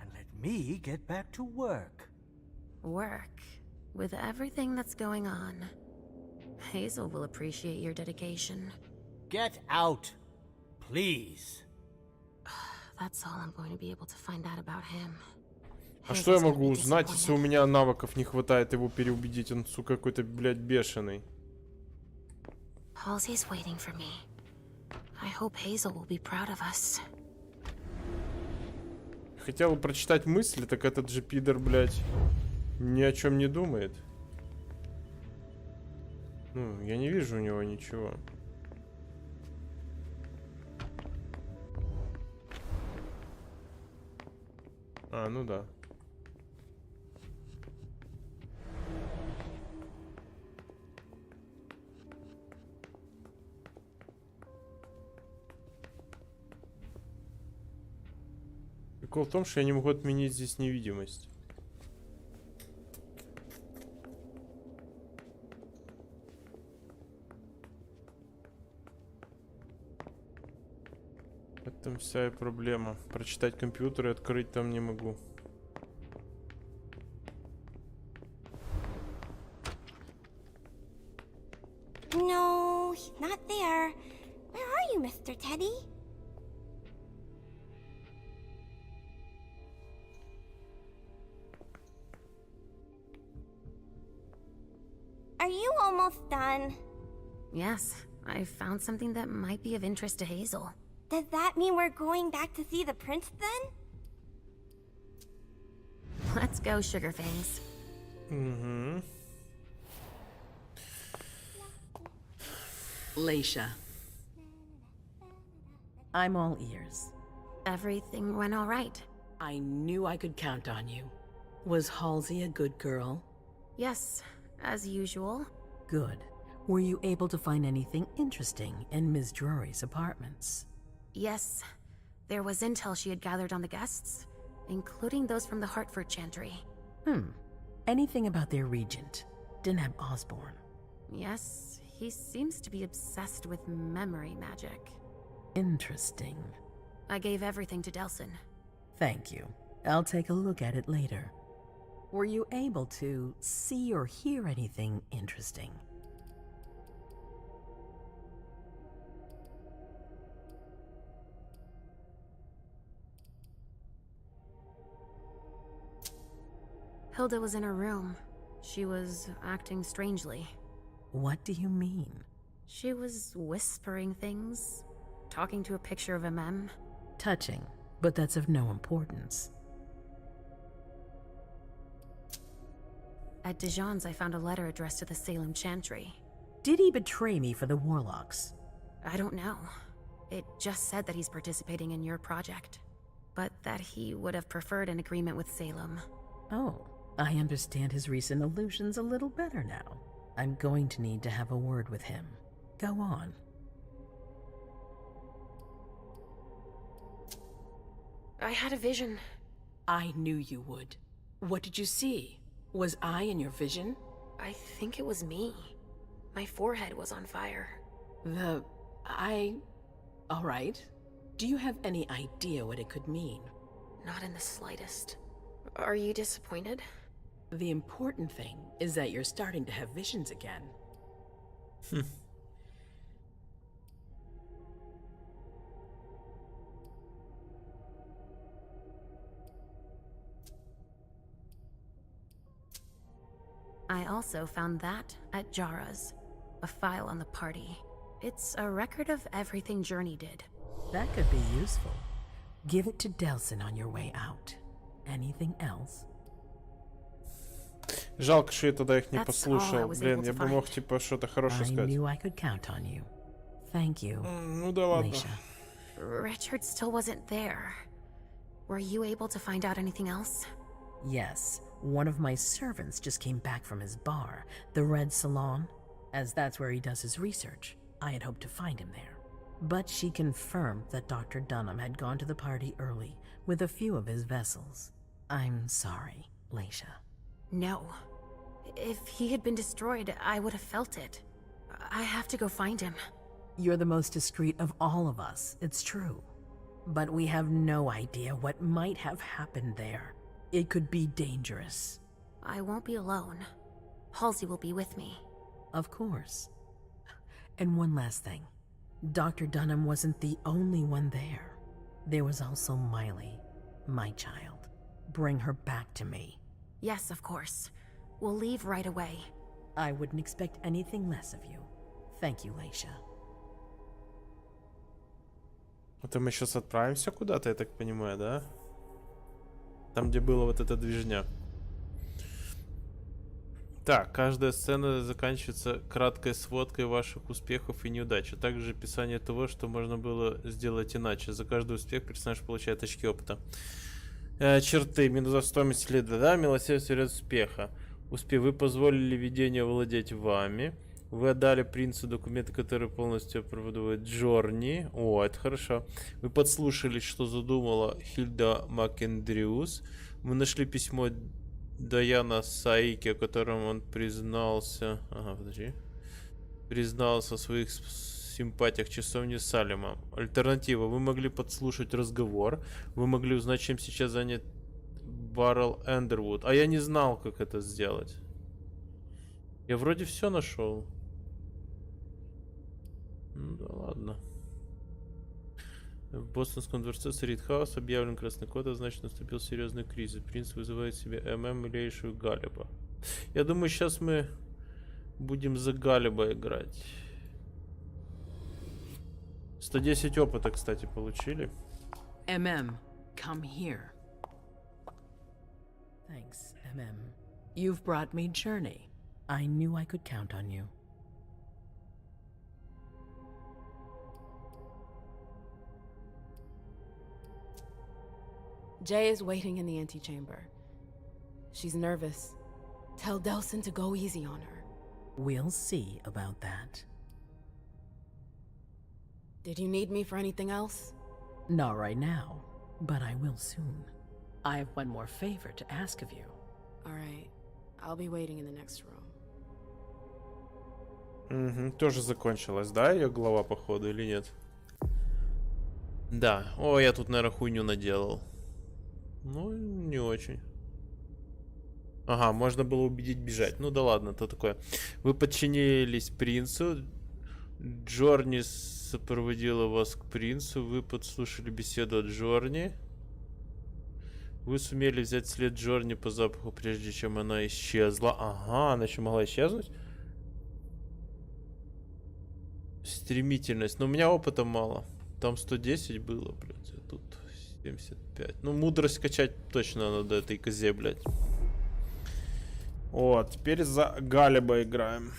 And let me get back to work. Work? With everything that's going on, Hazel will appreciate your dedication. Get out, please. That's all I'm going to be able to find out about him. А что я могу узнать, если у меня навыков не хватает его переубедить? Он, сука, какой-то, блядь, бешеный. Halsey's waiting for me. I hope Hazel will be proud of us. Хотел бы прочитать мысли, так этот же пидор, блядь, ни о чем не думает. Ну, я не вижу у него ничего. А, ну да. Прикол в том, что я не могу отменить здесь невидимость. В этом вся и проблема. Прочитать компьютер и открыть там не могу. No, he's not there. Where are you, Mr. Teddy? Are you almost done? Yes, I found something that might be of interest to Hazel. Does that mean we're going back to see the prince then? Let's go, Sugarfangs. Mm-hmm. Leisha. I'm all ears. Everything went all right. I knew I could count on you. Was Halsey a good girl? Yes, as usual. Good. Were you able to find anything interesting in Ms. Drury's apartments? Yes. There was intel she had gathered on the guests, including those from the Hartford Chantry. Anything about their regent, Deneb Osborne? Yes, he seems to be obsessed with memory magic. Interesting. I gave everything to Delsin. Thank you. I'll take a look at it later. Were you able to see or hear anything interesting? Hilda was in her room. She was acting strangely. What do you mean? She was whispering things, talking to a picture of a mem. Touching, but that's of no importance. At Dijon's, I found a letter addressed to the Salem Chantry. Did he betray me for the Warlocks? I don't know. It just said that he's participating in your project, but that he would have preferred an agreement with Salem. Oh, I understand his recent allusions a little better now. I'm going to need to have a word with him. Go on. I had a vision. I knew you would. What did you see? Was I in your vision? I think it was me. My forehead was on fire. All right. Do you have any idea what it could mean? Not in the slightest. Are you disappointed? The important thing is that you're starting to have visions again. I also found that at Jara's, a file on the party. It's a record of everything Journey did. That could be useful. Give it to Delsin on your way out. Anything else? Жалко, что я тогда их не послушал. Блин, я бы мог типа что-то хорошее сказать. I knew I could count on you. Thank you. Ну да ладно. Leisha. Richard still wasn't there. Were you able to find out anything else? Yes. One of my servants just came back from his bar, the Red Salon, as that's where he does his research. I had hoped to find him there. But she confirmed that Dr. Dunham had gone to the party early with a few of his vessels. I'm sorry, Leisha. No. If he had been destroyed, I would have felt it. I have to go find him. You're the most discreet of all of us, it's true. But we have no idea what might have happened there. It could be dangerous. I won't be alone. Halsey will be with me. Of course. And one last thing. Dr. Dunham wasn't the only one there. There was also Miley, my child. Bring her back to me. Yes, of course. We'll leave right away. I wouldn't expect anything less of you. Thank you, Leisha. Это мы сейчас отправимся куда-то, я так понимаю, да? Там, где была вот эта движня. Так, каждая сцена заканчивается краткой сводкой ваших успехов и неудач, а также описание того, что можно было сделать иначе. За каждый успех персонаж получает очки опыта. Черты. Минус стоимость следа, да? Милосердие успеха. Успех. Вы позволили видению владеть вами. Вы отдали принцу документы, которые полностью оправдывают Джорни. О, это хорошо. Вы подслушали, что задумала Хильда Макендрюс. Мы нашли письмо Даяна Саики, о котором он признался... Ага, подожди. Признался в своих симпатиях часовни Салема. Альтернатива. Вы могли подслушать разговор. Вы могли узнать, чем сейчас занят Баррел Эндервуд. А я не знал, как это сделать. Я вроде все нашел. Ну да ладно. В бостонском дворце царит хаос, объявлен красный код, а значит наступил серьезный кризис. Принц вызывает себе ММ, Лейшу и Галеба. Я думаю, сейчас мы будем за Галеба играть. 110 опыта, кстати, получили. MM, come here. Thanks, MM. You've brought me journey. I knew I could count on you. Jay is waiting in the antechamber. She's nervous. Tell Delson to go easy on her. We'll see about that. Did you need me for anything else? Not right now, but I will soon. I have one more favor to ask of you. All right. I'll be waiting in the next room. Угу, тоже закончилась, да, ее глава, походу, или нет? Да. О, я тут, наверное, хуйню наделал. Ну, не очень. Ага, можно было убедить бежать. Ну да ладно, то такое. Вы подчинились принцу. Джорни сопроводила вас к принцу. Вы подслушали беседу от Джорни. Вы сумели взять след Джорни по запаху, прежде чем она исчезла. Ага, она еще могла исчезнуть. Стремительность. Но у меня опыта мало. Там 110 было, блядь. А тут 75. Ну, мудрость качать точно надо этой козе, блядь. Вот, теперь за Галеба играем.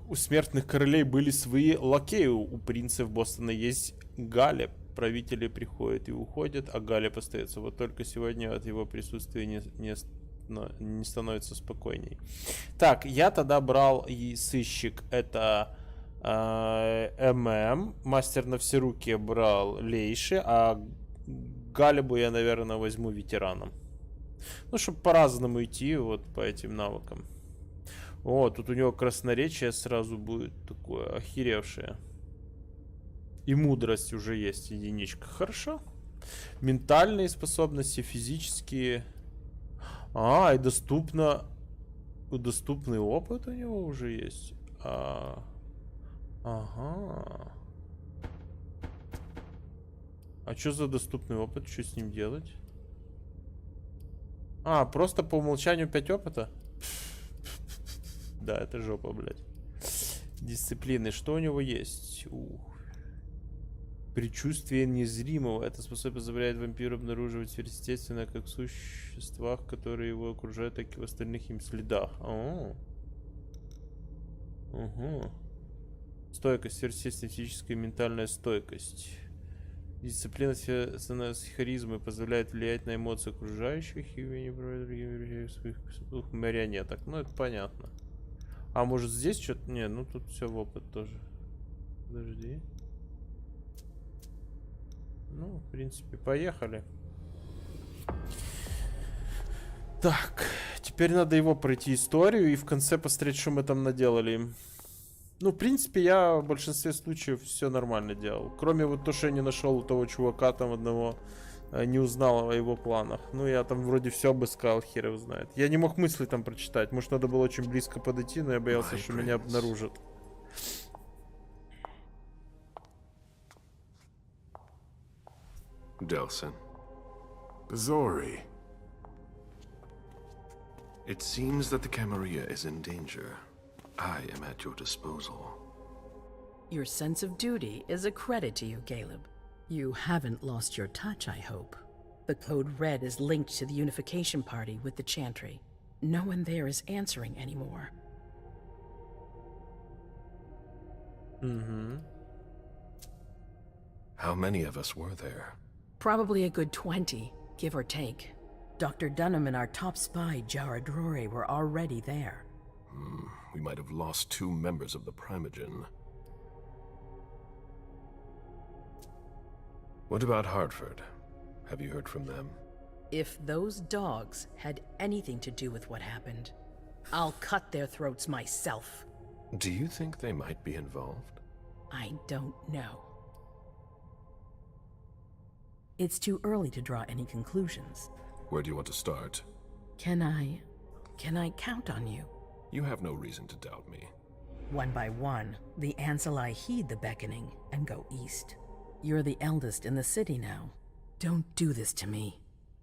У смертных королей были свои лакеи. У принцев Бостона есть Галеб. Правители приходят и уходят, а Галеб остается. Вот только сегодня от его присутствия не становится спокойней. Так, я тогда брал и сыщик. Это ММ. Мастер на все руки брал Лейши, а Галебу я, наверное, возьму ветераном. Ну, чтобы по-разному идти вот по этим навыкам. О, тут у него красноречие сразу будет такое охеревшее. И мудрость уже есть, единичка. Хорошо. Ментальные способности, физические. А, и доступно... Доступный опыт у него уже есть. Ага. А что за доступный опыт? Что с ним делать? А, просто по умолчанию 5 опыта? Да, это жопа, блядь. Дисциплины. Что у него есть? Предчувствие незримого. Это способность позволяет вампиру обнаруживать сверхъестественное как в существах, которые его окружают, так и в остальных им следах. Угу. Стойкость. Сверхъестественная физическая и ментальная стойкость. Дисциплина с харизмой позволяет влиять на эмоции окружающих и не проводить другими своих марионеток. Ну, это понятно. А может здесь что-то? Не, ну тут все в опыт тоже. Подожди. Ну, в принципе, поехали. Так, теперь надо его пройти историю и в конце посмотреть, что мы там наделали. Ну, в принципе, я в большинстве случаев все нормально делал. Кроме вот то, что я не нашел у того чувака там одного, не узнал о его планах. Ну, я там вроде все обыскал, хер его знает. Я не мог мысли там прочитать. Может, надо было очень близко подойти, но я боялся, что меня обнаружат. Delson. Zori. It seems that the Camarilla is in danger. I am at your disposal. Your sense of duty is a credit to you, Caleb. You haven't lost your touch, I hope. The code red is linked to the unification party with the Chantry. No one there is answering anymore. Mm-hmm. How many of us were there? Probably a good 20, give or take. Dr. Dunham and our top spy, Jared Rory, were already there. We might have lost 2 members of the Primogen. What about Hartford? Have you heard from them? If those dogs had anything to do with what happened, I'll cut their throats myself. Do you think they might be involved? I don't know. It's too early to draw any conclusions. Where do you want to start? Can I Can I count on you? You have no reason to doubt me. One by one, the Ancillai heed the beckoning and go east. You're the eldest in the city now. Don't do this to me.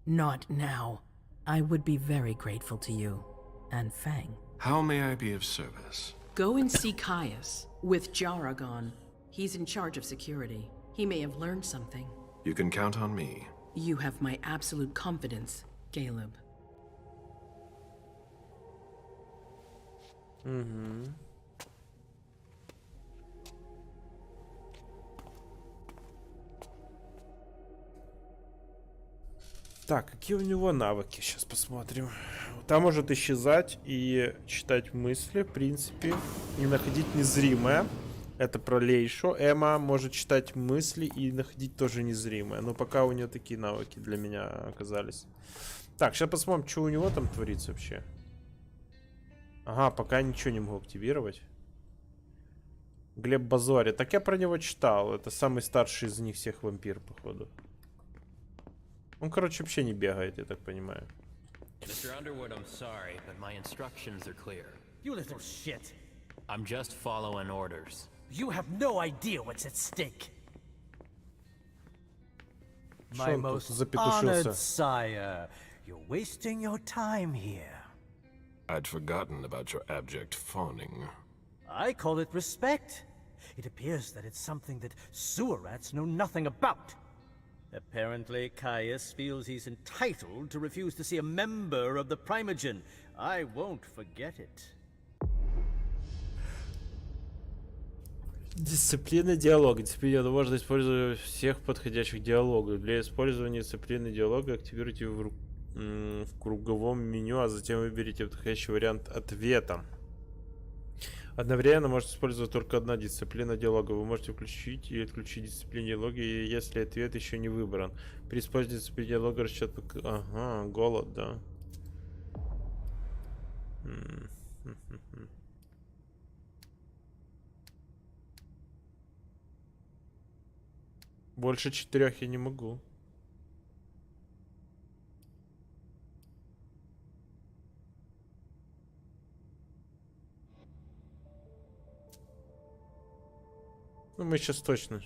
Not now. I would be very grateful to you. And Fang. How may I be of service? Go and see Caius with Jara gone. He's in charge of security. He may have learned something. You can count on me. You have my absolute confidence, Caleb. Угу. Так, какие у него навыки? Сейчас посмотрим. Там может исчезать и читать мысли, в принципе, и находить незримое. Это про Лейшу. Эмма может читать мысли и находить тоже незримое. Но пока у нее такие навыки для меня оказались. Так, сейчас посмотрим, что у него там творится вообще. Ага, пока ничего не могу активировать. Глеб Базори. Так я про него читал. Это самый старший из них всех вампир, походу. Он, короче, вообще не бегает, я так понимаю. Mr. Underwood, I'm sorry, but my instructions are clear. You little shit. I'm just following orders. You have no idea what's at stake. My most honored sire, you're wasting your time here. I'd forgotten about your abject fawning. I call it respect. It appears that it's something that sewer rats know nothing about. Apparently, Caius feels he's entitled to refuse to see a member of the Primogen. I won't forget it. Дисциплина диалога. Дисциплина можно использовать всех подходящих диалогов. Для использования дисциплины диалога активируйте в круговом меню, а затем выберите подходящий вариант ответа. Одновременно можете использовать только одна дисциплина диалога. Вы можете включить и отключить дисциплину диалога, если ответ еще не выбран. При использовании дисциплины диалога расчет... Ага, голод, да. Больше 4 я не могу. Ну, мы сейчас точно.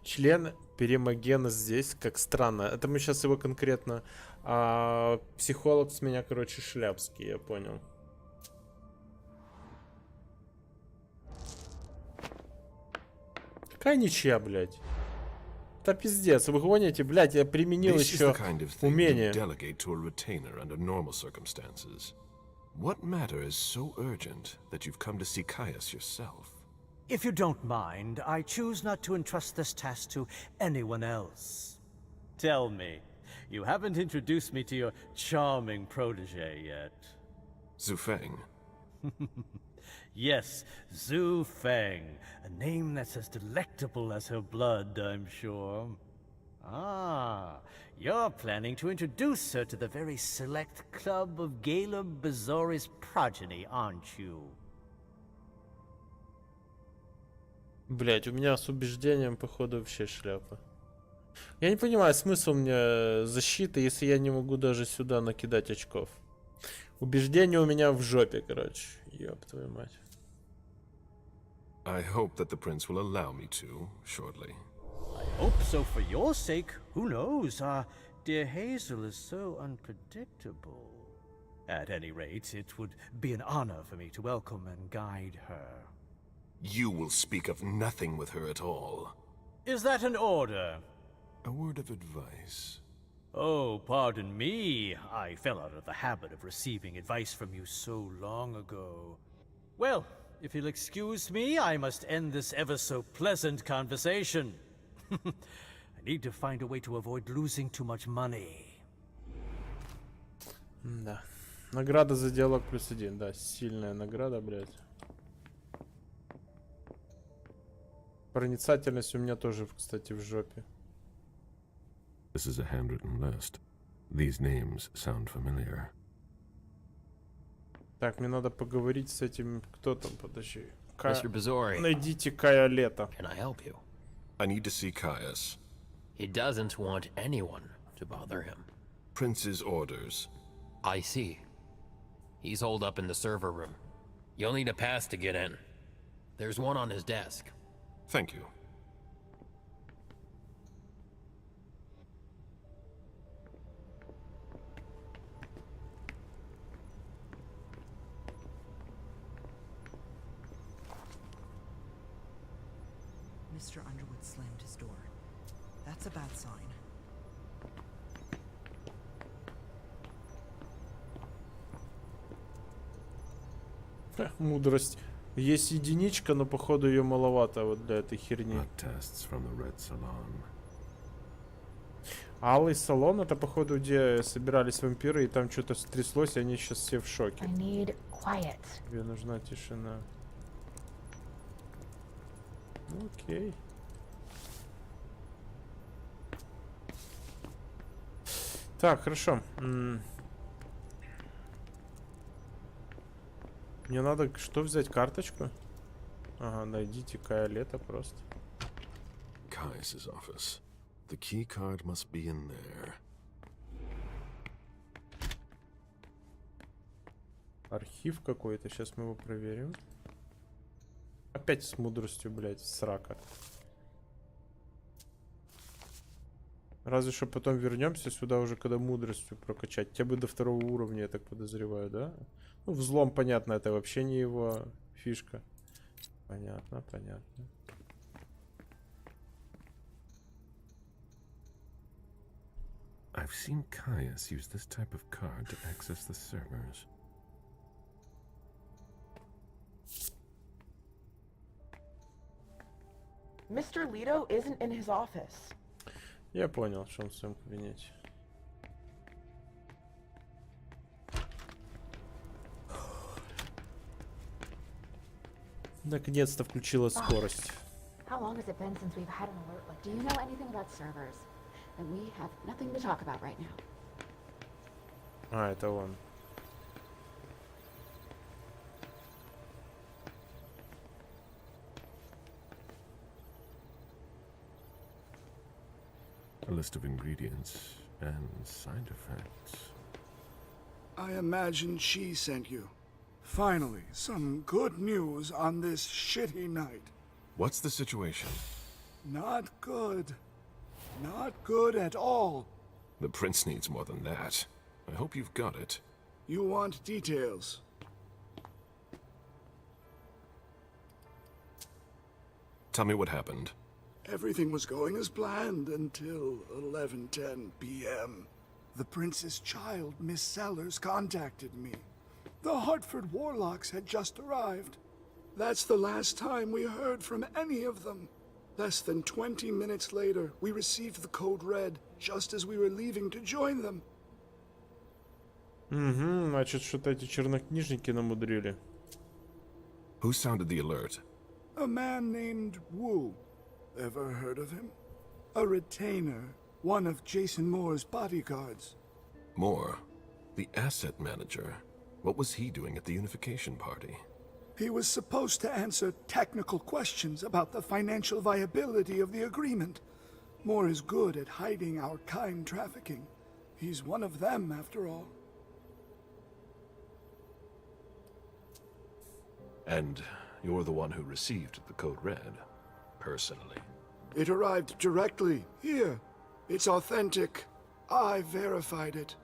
Член перемогена здесь, как странно. Это мы сейчас его конкретно... психолог с меня, короче, шляпский, я понял. Какая ничья, блядь? Да пиздец, вы гоните, блядь, я применил еще умение. What matter is so urgent that you've come to see Caius yourself? If you don't mind, I choose not to entrust this task to anyone else. Tell me, you haven't introduced me to your charming protege yet. Zhu Feng. Yes, Zhu Feng, a name that's as delectable as her blood, I'm sure. Ah, you're planning to introduce her to the very select club of Галеба.Разговор's progeny, aren't you? Блять, у меня с убеждением, походу, вообще шляпа. Я не понимаю, смысл мне защиты, если я не могу даже сюда накидать очков. Убеждение у меня в жопе, короче. Ёб твою мать. I hope that the prince will allow me to, shortly. I hope so for your sake. Who knows? Dear Hazel is so unpredictable. At any rate, it would be an honor for me to welcome and guide her. You will speak of nothing with her at all. Is that an order? A word of advice. Oh, pardon me. I fell out of the habit of receiving advice from you so long ago. Well, if you'll excuse me, I must end this ever so pleasant conversation. I need to find a way to avoid losing too much money. Да. Награда за диалог +1. Да, сильная награда, блядь. Проницательность у меня тоже, кстати, в жопе. This is a handwritten list. These names sound familiar. Так, мне надо поговорить с этим... Кто там? Подожди. Mr. Bazori. Найдите Кая Лето. Can I help you? I need to see Caius. He doesn't want anyone to bother him. Prince's orders. I see. He's holed up in the server room. You'll need a pass to get in. There's one on his desk. Thank you. Mr. Underwood slammed his door. That's a bad sign. Мудрость. Есть единичка, но походу ее маловато вот для этой херни. Алый салон, это походу где собирались вампиры и там что-то стряслось, и они сейчас все в шоке. Тебе нужна тишина. Окей. Так, хорошо. Мне надо что взять? Карточку? Ага, найдите Кая Лето просто. Kai's office. The key card must be in there. Архив какой-то, сейчас мы его проверим. Опять с мудростью, блядь, срака. Разве что потом вернемся сюда уже, когда мудростью прокачать. Хотя бы до 2-го уровня, я так подозреваю, да? Ну, взлом, понятно, это вообще не его фишка. Понятно, понятно. I've seen Caius use this type of card to access the servers. Mr. Leto isn't in his office. Я понял, что он в своем кабинете. Наконец-то включила скорость. How long has it been since we've had an alert like Do you know anything about servers? Then we have nothing to talk about right now. А, это он. A list of ingredients and side effects. I imagine she sent you. Finally, some good news on this shitty night. What's the situation? Not good. Not good at all. The prince needs more than that. I hope you've got it. You want details. Tell me what happened. Everything was going as planned until 11:10 p.m. The prince's child, Miss Sellers, contacted me. The Hartford Warlocks had just arrived. That's the last time we heard from any of them. Less than 20 minutes later, we received the code red, just as we were leaving to join them. Угу, значит, что-то эти чернокнижники намудрили. Who sounded the alert? A man named Wu. Ever heard of him? A retainer, one of Jason Moore's bodyguards. Moore, the asset manager. What was he doing at the unification party? He was supposed to answer technical questions about the financial viability of the agreement. Moore is good at hiding our kind trafficking. He's one of them, after all. And you're the one who received the code red, personally. It arrived directly, here. It's authentic. I verified it.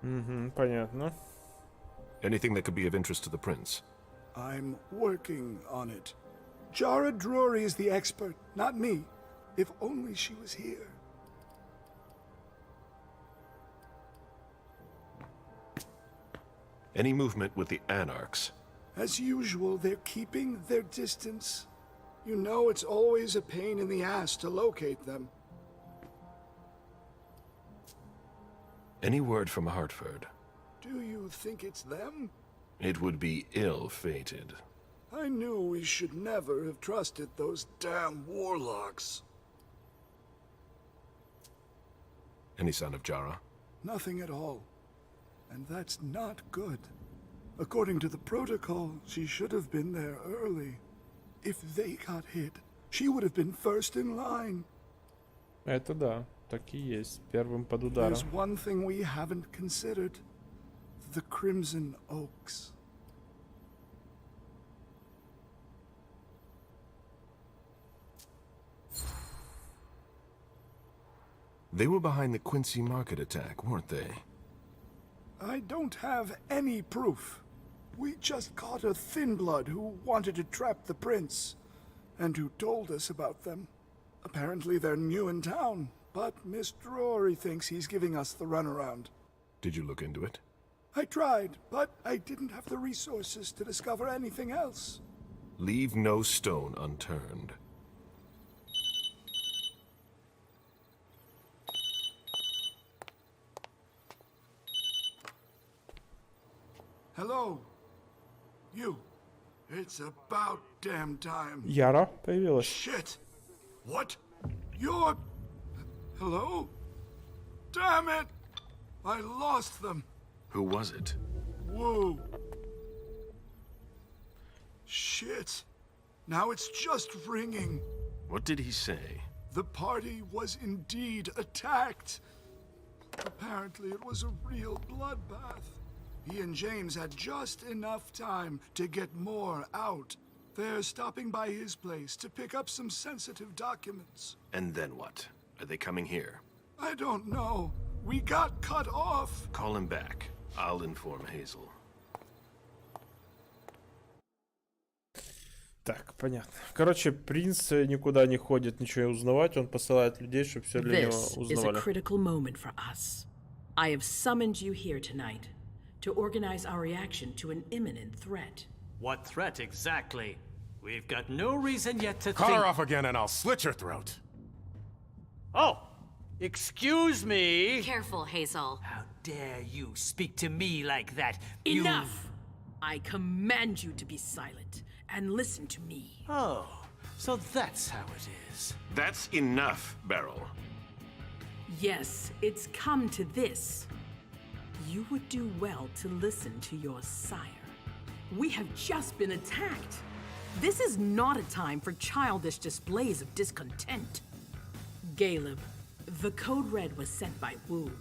Угу, понятно. Anything that could be of interest to the prince? I'm working on it. Jara Drury is the expert, not me. If only she was here. Any movement with the Anarchs? As usual, they're keeping their distance. You know it's always a pain in the ass to locate them. Any word from Hartford? Do you think it's them? It would be ill-fated. I knew we should never have trusted those damn warlocks. Any sign of Jara? Nothing at all. And that's not good. According to the protocol, she should have been there early. If they got hit, she would have been first in line. Это да, так и есть. Первым под ударом. There's one thing we haven't considered. the Crimson Oaks. They were behind the Quincy Market attack, weren't they? I don't have any proof. We just caught a thin blood who wanted to trap the prince, and who told us about them. Apparently they're new in town, but Mr. Rory thinks he's giving us the runaround. Did you look into it? I tried, but I didn't have the resources to discover anything else. Leave no stone unturned. Hello? You. It's about damn time. Яра появилась. Shit! What? You're... Hello? Damn it! I lost them. Who was it? Whoa. Shit. Now it's just ringing. What did he say? The party was indeed attacked. Apparently it was a real bloodbath. He and James had just enough time to get more out. They're stopping by his place to pick up some sensitive documents. And then what? Are they coming here? I don't know. We got cut off. Call him back. I'll inform Hazel. Так, понятно. Короче, принц никуда не ходит ничего узнавать, он посылает людей, чтобы все для него This is a узнавали. critical moment for us. I have summoned you here tonight to organize our reaction to an imminent threat. What threat exactly? We've got no reason yet to Cut think... her off again and I'll slit your throat. Oh! Excuse me! Careful, Hazel. How dare you speak to me like that? Enough! I command you to be silent and listen to me. Oh, so that's how it is. That's enough, Beryl. Yes, it's come to this. You would do well to listen to your sire. We have just been attacked. This is not a time for childish displays of discontent. Galeb, the code red was sent by Wu.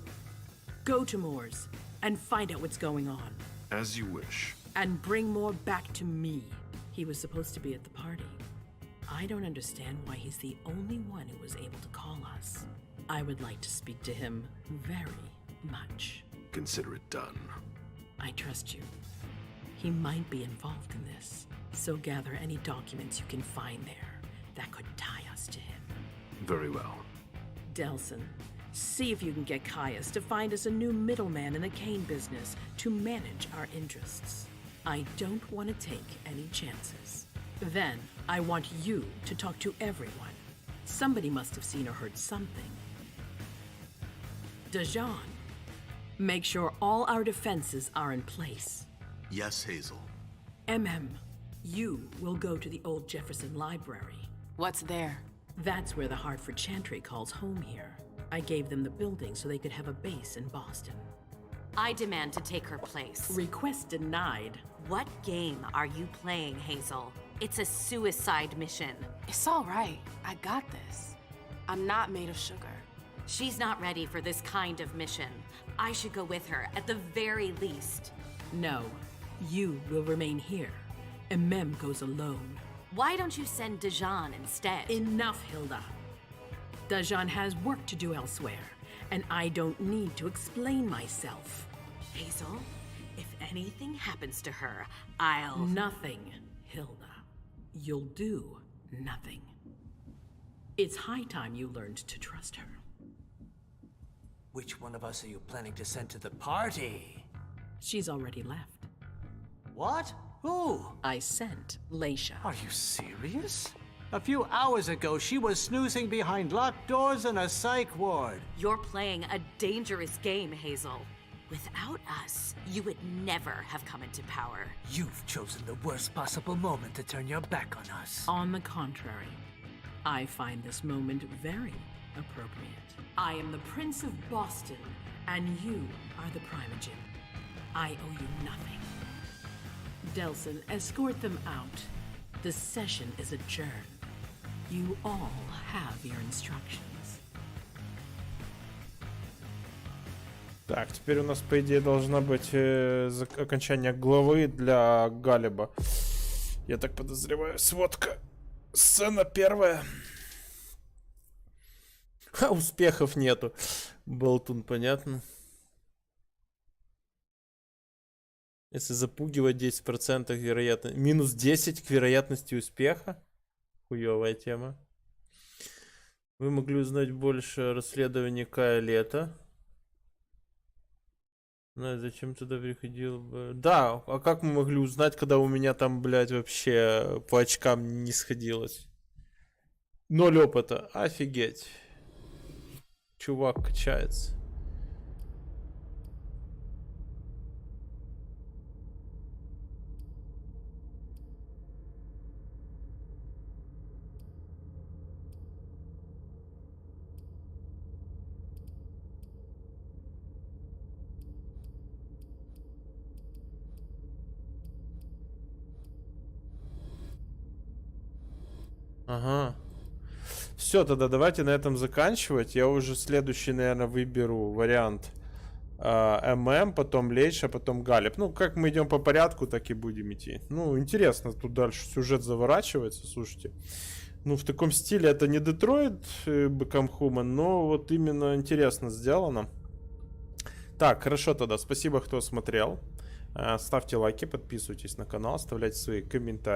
Go to Moore's and find out what's going on. As you wish. And bring Moore back to me. He was supposed to be at the party. I don't understand why he's the only one who was able to call us. I would like to speak to him very much. Consider it done. I trust you. He might be involved in this, so gather any documents you can find there that could tie us to him. Very well. Delson, see if you can get Caius to find us a new middleman in the cane business to manage our interests. I don't want to take any chances. Then, I want you to talk to everyone. Somebody must have seen or heard something. Dajan, make sure all our defenses are in place. Yes, Hazel. You will go to the old Jefferson Library. What's there? That's where the Hartford Chantry calls home here. I gave them the building so they could have a base in Boston. I demand to take her place. Request denied. What game are you playing, Hazel? It's a suicide mission. It's all right. I got this. I'm not made of sugar. She's not ready for this kind of mission. I should go with her, at the very least. No, you will remain here. Goes alone. Why don't you send Dajan instead? Enough, Hilda. Dajan has work to do elsewhere, and I don't need to explain myself. Hazel, if anything happens to her, I'll... Nothing, Hilda. You'll do nothing. It's high time you learned to trust her. Which one of us are you planning to send to the party? She's already left. What? Who? I sent Leysia. Are you serious? A few hours ago, she was snoozing behind locked doors in a psych ward. You're playing a dangerous game, Hazel. Without us, you would never have come into power. You've chosen the worst possible moment to turn your back on us. On the contrary, I find this moment very appropriate. I am the Prince of Boston, and you are the Primogen. I owe you nothing. Delson, escort them out. The session is adjourned. You all have your instructions. Так, теперь у нас, по идее, должна быть окончание главы для Галеба. Я так подозреваю. Сводка. Сцена первая. Ха, успехов нету. Болтун, понятно. Если запугивать 10% вероятно... Минус 10 к вероятности успеха. Хуёвая тема. Вы могли узнать больше о расследовании Кая Лето. Ну, зачем туда приходил бы? Да, а как мы могли узнать, когда у меня там, блядь, вообще по очкам не сходилось? 0 опыта. Офигеть. Чувак качается. Ага. Все, тогда давайте на этом заканчивать. Я уже следующий, наверное, выберу вариант ММ, потом Лейша, потом Галеб. Ну, как мы идем по порядку, так и будем идти. Ну, интересно, тут дальше сюжет заворачивается, слушайте. Ну, в таком стиле это не Детройт Become Human, но вот именно интересно сделано. Так, хорошо тогда. Спасибо, кто смотрел. Ставьте лайки, подписывайтесь на канал, оставляйте свои комментарии.